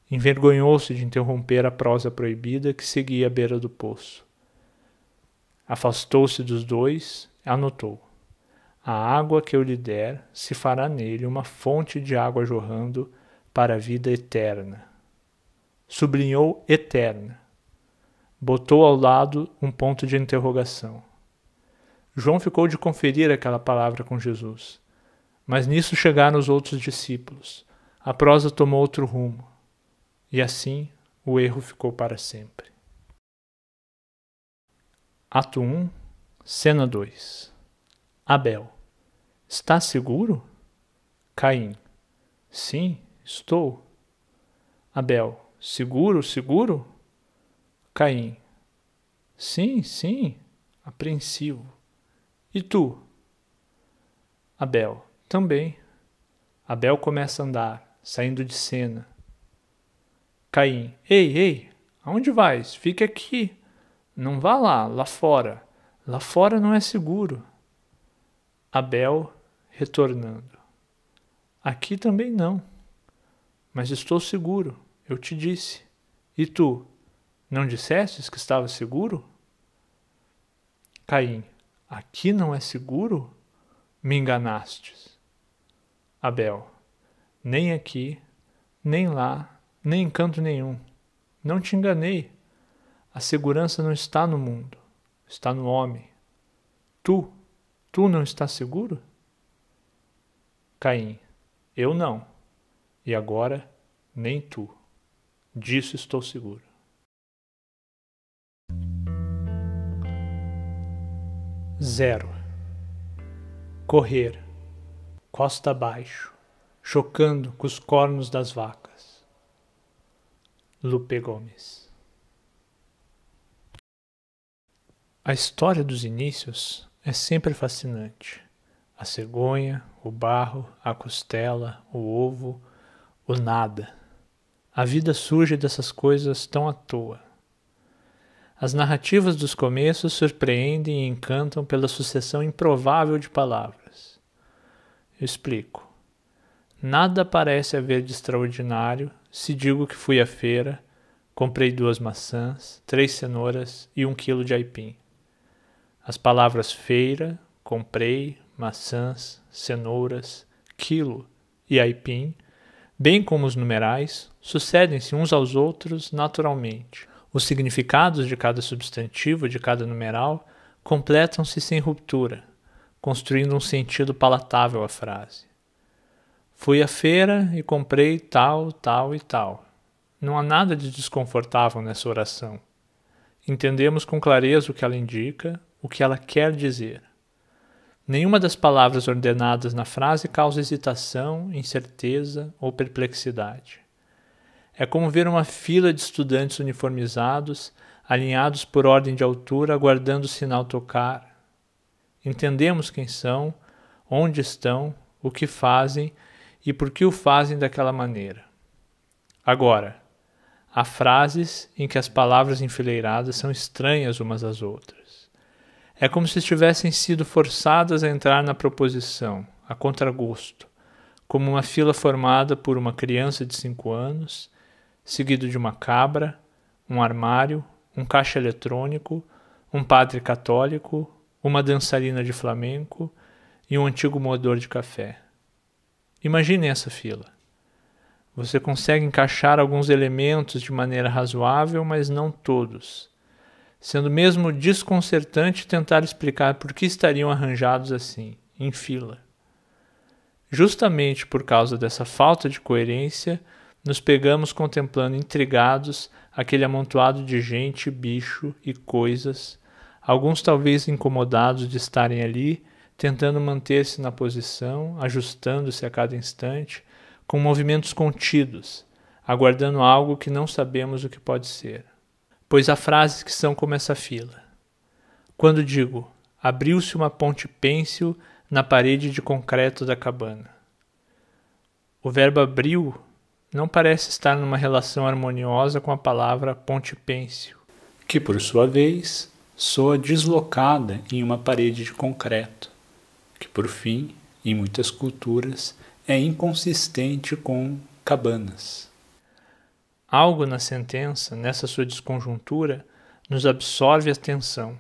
Envergonhou-se de interromper a prosa proibida que seguia à beira do poço. Afastou-se dos dois e anotou: a água que eu lhe der se fará nele uma fonte de água jorrando para a vida eterna. Sublinhou eterna. Botou ao lado um ponto de interrogação. João ficou de conferir aquela palavra com Jesus. Mas nisso chegaram os outros discípulos. A prosa tomou outro rumo. E assim o erro ficou para sempre. Ato 1, Cena 2. Abel. Está seguro? Caim. Sim, estou. Abel. Seguro, seguro? Caim. Sim, sim. Apreensivo. E tu? Abel. Também. Abel começa a andar, saindo de cena. Caim. Ei, ei, aonde vais? Fique aqui. Não vá lá fora. Lá fora não é seguro. Abel retornando. Aqui também não. Mas estou seguro, eu te disse. E tu, não dissestes que estava seguro? Caim. Aqui não é seguro? Me enganastes. Abel. Nem aqui, nem lá, nem em canto nenhum. Não te enganei. A segurança não está no mundo, está no homem. Tu não estás seguro? Caim. Eu não. E agora, nem tu. Disso estou seguro. Zero. Correr. Costa abaixo, chocando com os cornos das vacas. Lupe Gomes. A história dos inícios é sempre fascinante. A cegonha, o barro, a costela, o ovo, o nada. A vida surge dessas coisas tão à toa. As narrativas dos começos surpreendem e encantam pela sucessão improvável de palavras. Eu explico. Nada parece haver de extraordinário se digo que fui à feira, comprei 2 maçãs, 3 cenouras e 1 quilo de aipim. As palavras feira, comprei, maçãs, cenouras, quilo e aipim, bem como os numerais, sucedem-se uns aos outros naturalmente. Os significados de cada substantivo, de cada numeral, completam-se sem ruptura, construindo um sentido palatável à frase. Fui à feira e comprei tal, tal e tal. Não há nada de desconfortável nessa oração. Entendemos com clareza o que ela indica, o que ela quer dizer. Nenhuma das palavras ordenadas na frase causa hesitação, incerteza ou perplexidade. É como ver uma fila de estudantes uniformizados, alinhados por ordem de altura, aguardando o sinal tocar. Entendemos quem são, onde estão, o que fazem e por que o fazem daquela maneira. Agora, há frases em que as palavras enfileiradas são estranhas umas às outras. É como se tivessem sido forçadas a entrar na proposição, a contragosto, como uma fila formada por uma criança de 5 anos, seguido de uma cabra, um armário, um caixa eletrônico, um padre católico, uma dançarina de flamenco e um antigo moedor de café. Imagine essa fila. Você consegue encaixar alguns elementos de maneira razoável, mas não todos, sendo mesmo desconcertante tentar explicar por que estariam arranjados assim, em fila. Justamente por causa dessa falta de coerência, nos pegamos contemplando intrigados aquele amontoado de gente, bicho e coisas, alguns talvez incomodados de estarem ali, tentando manter-se na posição, ajustando-se a cada instante, com movimentos contidos, aguardando algo que não sabemos o que pode ser. Pois há frases que são como essa fila. Quando digo, abriu-se uma ponte pêncil na parede de concreto da cabana. O verbo abriu não parece estar numa relação harmoniosa com a palavra pontifício, que por sua vez soa deslocada em uma parede de concreto, que por fim, em muitas culturas, é inconsistente com cabanas. Algo na sentença, nessa sua desconjuntura, nos absorve a atenção,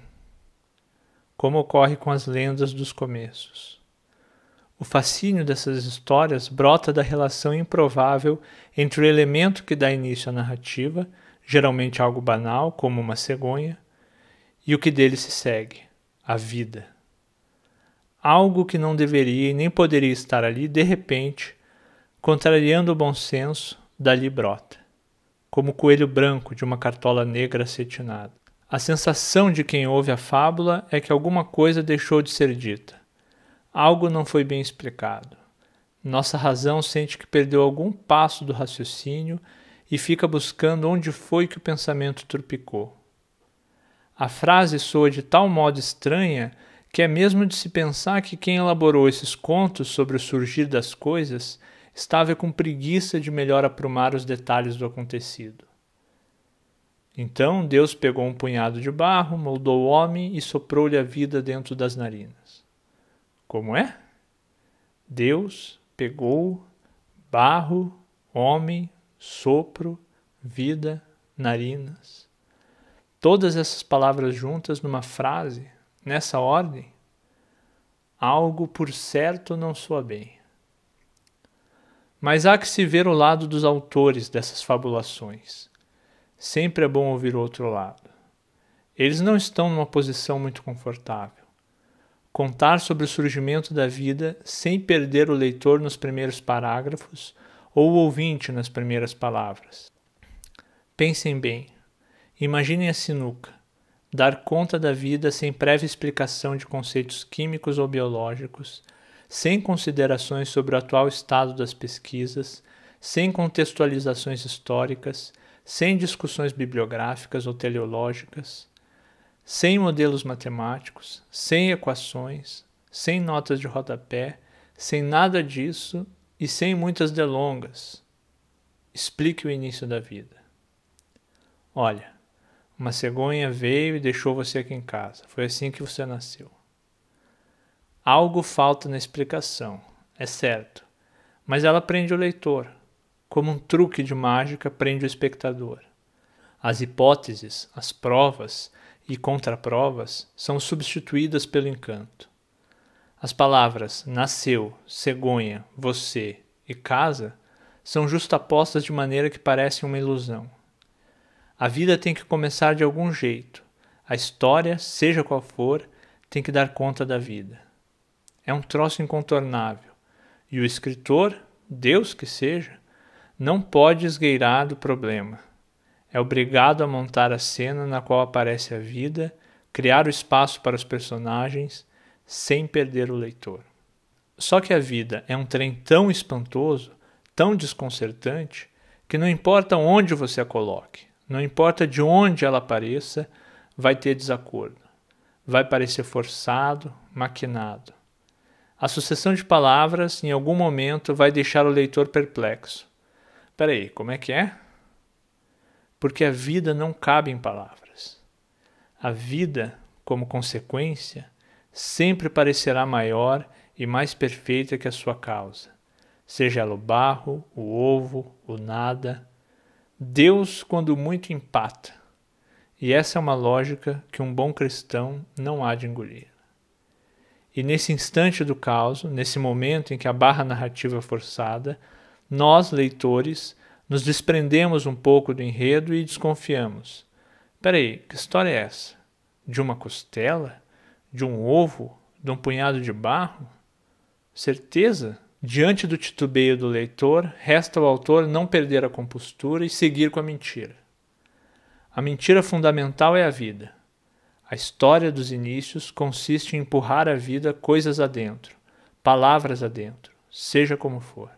como ocorre com as lendas dos começos. O fascínio dessas histórias brota da relação improvável entre o elemento que dá início à narrativa, geralmente algo banal, como uma cegonha, e o que dele se segue, a vida. Algo que não deveria e nem poderia estar ali, de repente, contrariando o bom senso, dali brota, como o coelho branco de uma cartola negra acetinada. A sensação de quem ouve a fábula é que alguma coisa deixou de ser dita. Algo não foi bem explicado. Nossa razão sente que perdeu algum passo do raciocínio e fica buscando onde foi que o pensamento tropicou. A frase soa de tal modo estranha que é mesmo de se pensar que quem elaborou esses contos sobre o surgir das coisas estava com preguiça de melhor aprumar os detalhes do acontecido. Então Deus pegou um punhado de barro, moldou o homem e soprou-lhe a vida dentro das narinas. Como é? Deus pegou barro, homem, sopro, vida, narinas. Todas essas palavras juntas numa frase, nessa ordem, algo por certo não soa bem. Mas há que se ver o lado dos autores dessas fabulações. Sempre é bom ouvir o outro lado. Eles não estão numa posição muito confortável. Contar sobre o surgimento da vida sem perder o leitor nos primeiros parágrafos ou o ouvinte nas primeiras palavras. Pensem bem. Imaginem a sinuca. Dar conta da vida sem prévia explicação de conceitos químicos ou biológicos, sem considerações sobre o atual estado das pesquisas, sem contextualizações históricas, sem discussões bibliográficas ou teleológicas, sem modelos matemáticos, sem equações, sem notas de rodapé, sem nada disso e sem muitas delongas. Explique o início da vida. Olha, uma cegonha veio e deixou você aqui em casa. Foi assim que você nasceu. Algo falta na explicação, é certo, mas ela prende o leitor, como um truque de mágica prende o espectador. As hipóteses, as provas e contraprovas são substituídas pelo encanto. As palavras nasceu, cegonha, você e casa são justapostas de maneira que parecem uma ilusão. A vida tem que começar de algum jeito. A história, seja qual for, tem que dar conta da vida. É um troço incontornável. E o escritor, Deus que seja, não pode esgueirar do problema. É obrigado a montar a cena na qual aparece a vida, criar o espaço para os personagens, sem perder o leitor. Só que a vida é um trem tão espantoso, tão desconcertante, que não importa onde você a coloque, não importa de onde ela apareça, vai ter desacordo. Vai parecer forçado, maquinado. A sucessão de palavras, em algum momento, vai deixar o leitor perplexo. Peraí, como é que é? Porque a vida não cabe em palavras. A vida, como consequência, sempre parecerá maior e mais perfeita que a sua causa. Seja ela o barro, o ovo, o nada. Deus, quando muito, empata. E essa é uma lógica que um bom cristão não há de engolir. E nesse instante do caos, nesse momento em que a barra narrativa é forçada, nós, leitores, nos desprendemos um pouco do enredo e desconfiamos. Peraí, que história é essa? De uma costela? De um ovo? De um punhado de barro? Certeza? Diante do titubeio do leitor, resta ao autor não perder a compostura e seguir com a mentira. A mentira fundamental é a vida. A história dos inícios consiste em empurrar a vida coisas adentro, palavras adentro, seja como for.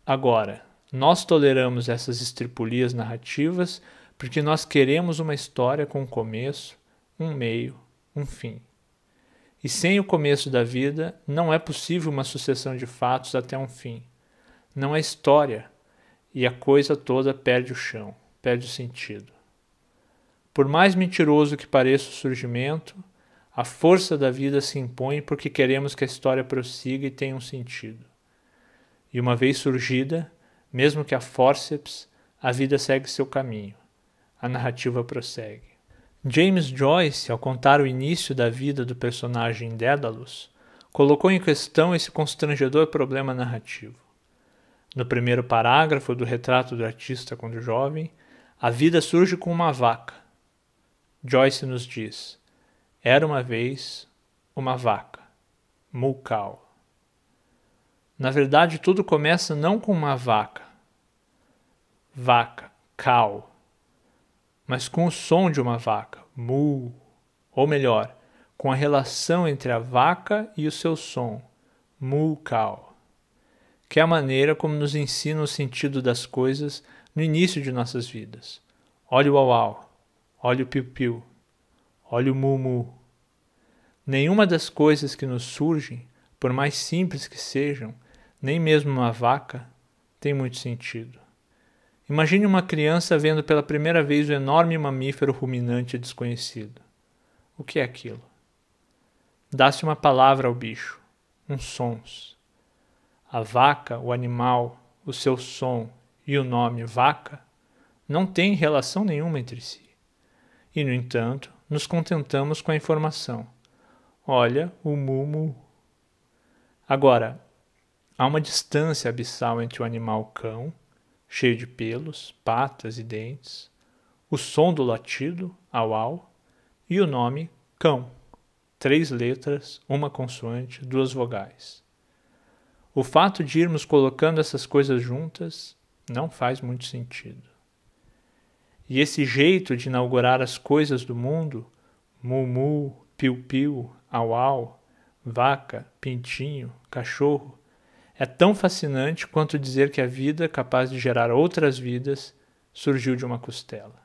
Agora, nós toleramos essas estripulias narrativas porque nós queremos uma história com um começo, um meio, um fim. E sem o começo da vida, não é possível uma sucessão de fatos até um fim. Não é história. e a coisa toda perde o chão, perde o sentido. Por mais mentiroso que pareça o surgimento, a força da vida se impõe porque queremos que a história prossiga e tenha um sentido. E uma vez surgida, mesmo que a fórceps, a vida segue seu caminho. A narrativa prossegue. James Joyce, ao contar o início da vida do personagem Dédalus, colocou em questão esse constrangedor problema narrativo. No primeiro parágrafo do retrato do artista quando jovem, a vida surge com uma vaca. Joyce nos diz: era uma vez uma vaca, moo cow. Na verdade, tudo começa não com uma vaca, cow, mas com o som de uma vaca, moo, ou melhor, com a relação entre a vaca e o seu som, moo cow, que é a maneira como nos ensina o sentido das coisas no início de nossas vidas. Olha o uau, olha o piu-piu, olha o mu-mu. Nenhuma das coisas que nos surgem, por mais simples que sejam, nem mesmo uma vaca, tem muito sentido. Imagine uma criança vendo pela primeira vez o enorme mamífero ruminante desconhecido. O que é aquilo? Dá-se uma palavra ao bicho, uns sons. A vaca, o animal, o seu som e o nome vaca não têm relação nenhuma entre si. E, no entanto, nos contentamos com a informação. Olha o mu-mu. Agora, há uma distância abissal entre o animal cão, cheio de pelos, patas e dentes, o som do latido, au-au, e o nome cão, 3 letras, uma consoante, 2 vogais. O fato de irmos colocando essas coisas juntas não faz muito sentido. E esse jeito de inaugurar as coisas do mundo, mu-mu, piu-piu, au-au, vaca, pintinho, cachorro, é tão fascinante quanto dizer que a vida, capaz de gerar outras vidas, surgiu de uma costela.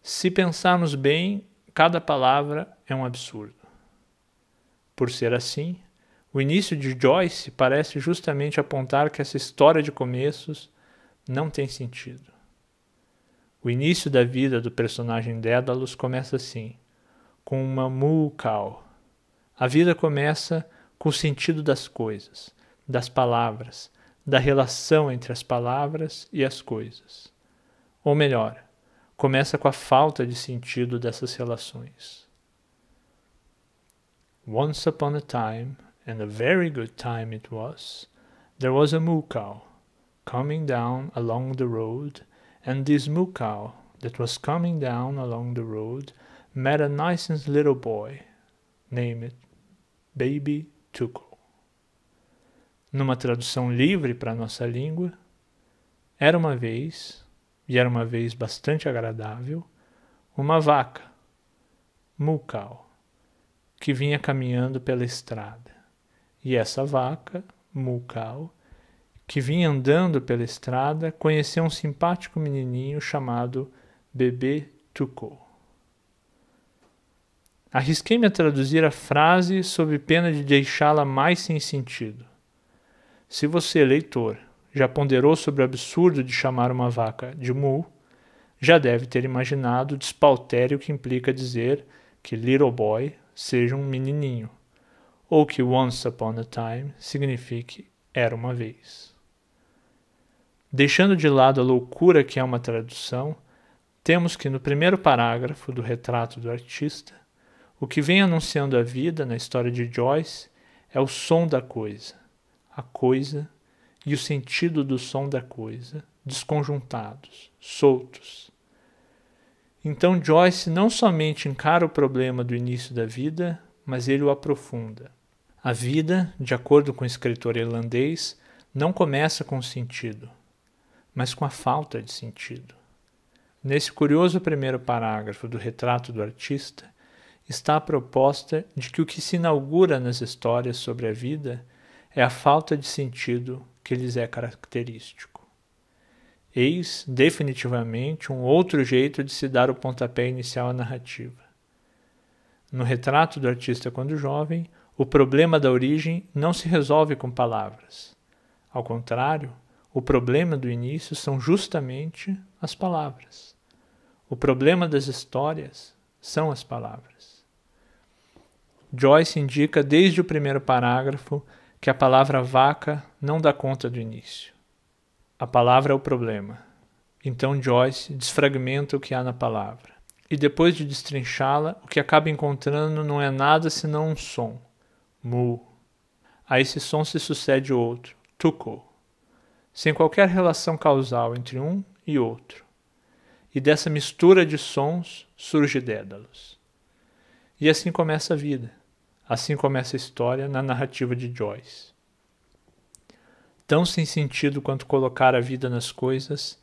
Se pensarmos bem, cada palavra é um absurdo. Por ser assim, o início de Joyce parece justamente apontar que essa história de começos não tem sentido. O início da vida do personagem Dédalus começa assim, com uma moo cow. A vida começa com o sentido das coisas, das palavras, da relação entre as palavras e as coisas. Ou melhor, começa com a falta de sentido dessas relações. Once upon a time, and a very good time it was, there was a moo cow coming down along the road, and this moo cow that was coming down along the road met a nice little boy, named Baby Tuco. Numa tradução livre para a nossa língua, era uma vez, e era uma vez bastante agradável, uma vaca, moo cow, que vinha caminhando pela estrada. E essa vaca, moo cow, que vinha andando pela estrada, conheceu um simpático menininho chamado Bebê Tuco. Arrisquei-me a traduzir a frase sob pena de deixá-la mais sem sentido. Se você, leitor, já ponderou sobre o absurdo de chamar uma vaca de moo, já deve ter imaginado o despautério que implica dizer que little boy seja um menininho, ou que once upon a time signifique era uma vez. Deixando de lado a loucura que é uma tradução, temos que no primeiro parágrafo do retrato do artista, o que vem anunciando a vida na história de Joyce é o som da coisa, a coisa e o sentido do som da coisa, desconjuntados, soltos. Então Joyce não somente encara o problema do início da vida, mas ele o aprofunda. A vida, de acordo com o escritor irlandês, não começa com sentido, mas com a falta de sentido. Nesse curioso primeiro parágrafo do retrato do artista, está a proposta de que o que se inaugura nas histórias sobre a vida é a falta de sentido que lhes é característico. Eis, definitivamente, um outro jeito de se dar o pontapé inicial à narrativa. No retrato do artista quando jovem, o problema da origem não se resolve com palavras. Ao contrário, O problema do início são justamente as palavras. O problema das histórias são as palavras. Joyce indica desde o primeiro parágrafo que a palavra vaca não dá conta do início. A palavra é o problema. Então Joyce desfragmenta o que há na palavra. E depois de destrinchá-la, o que acaba encontrando não é nada senão um som. Mu. A esse som se sucede outro. Tuko. Sem qualquer relação causal entre um e outro. E dessa mistura de sons surge Dédalos. E assim começa a vida. Assim começa a história na narrativa de Joyce. Tão sem sentido quanto colocar a vida nas coisas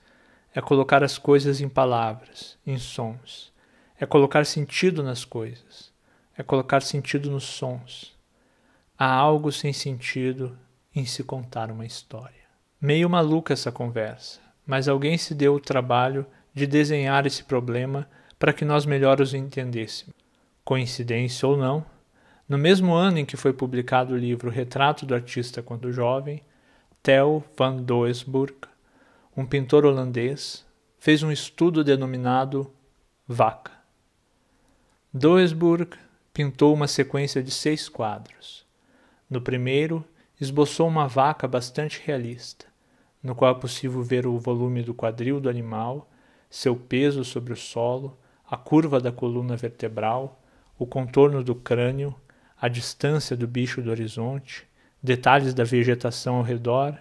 é colocar as coisas em palavras, em sons. É colocar sentido nas coisas. É colocar sentido nos sons. Há algo sem sentido em se contar uma história. Meio maluca essa conversa, mas alguém se deu o trabalho de desenhar esse problema para que nós melhor os entendêssemos. Coincidência ou não, no mesmo ano em que foi publicado o livro Retrato do Artista Quando Jovem, Theo van Doesburg, um pintor holandês, fez um estudo denominado Vaca. Doesburg pintou uma sequência de 6 quadros. No primeiro, esboçou uma vaca bastante realista, no qual é possível ver o volume do quadril do animal, seu peso sobre o solo, a curva da coluna vertebral, o contorno do crânio, a distância do bicho do horizonte, detalhes da vegetação ao redor,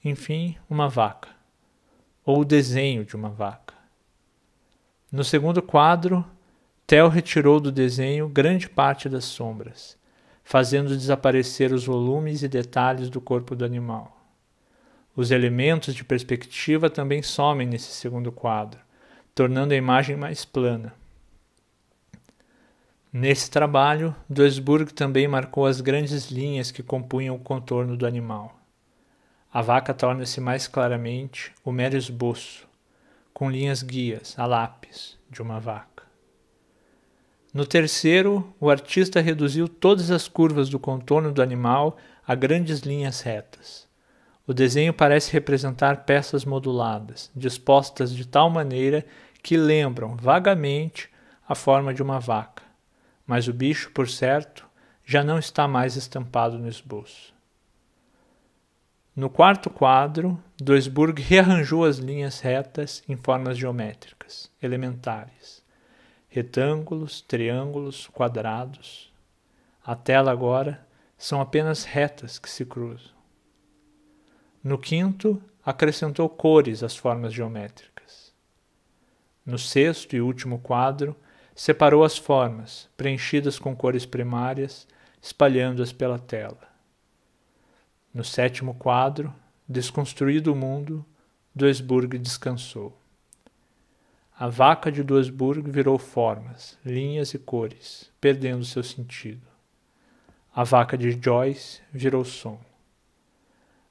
enfim, uma vaca, ou o desenho de uma vaca. No segundo quadro, Theo retirou do desenho grande parte das sombras, fazendo desaparecer os volumes e detalhes do corpo do animal. Os elementos de perspectiva também somem nesse segundo quadro, tornando a imagem mais plana. Nesse trabalho, Doesburg também marcou as grandes linhas que compunham o contorno do animal. A vaca torna-se mais claramente o mero esboço, com linhas guias, a lápis, de uma vaca. No terceiro, o artista reduziu todas as curvas do contorno do animal a grandes linhas retas. O desenho parece representar peças moduladas, dispostas de tal maneira que lembram vagamente a forma de uma vaca, mas o bicho, por certo, já não está mais estampado no esboço. No quarto quadro, Doesburg rearranjou as linhas retas em formas geométricas, elementares, retângulos, triângulos, quadrados. A tela agora são apenas retas que se cruzam. No quinto, acrescentou cores às formas geométricas. No sexto e último quadro, separou as formas, preenchidas com cores primárias, espalhando-as pela tela. No sétimo quadro, desconstruído o mundo, Doesburg descansou. A vaca de Doesburg virou formas, linhas e cores, perdendo seu sentido. A vaca de Joyce virou som.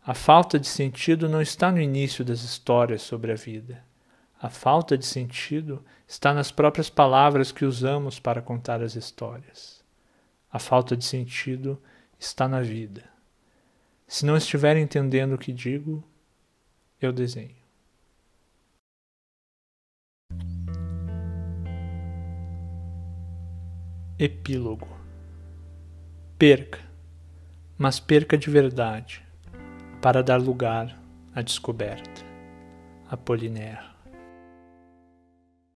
A falta de sentido não está no início das histórias sobre a vida. A falta de sentido está nas próprias palavras que usamos para contar as histórias. A falta de sentido está na vida. Se não estiver entendendo o que digo, eu desenho. Epílogo. Perca, mas perca de verdade, para dar lugar à descoberta. Apollinaire.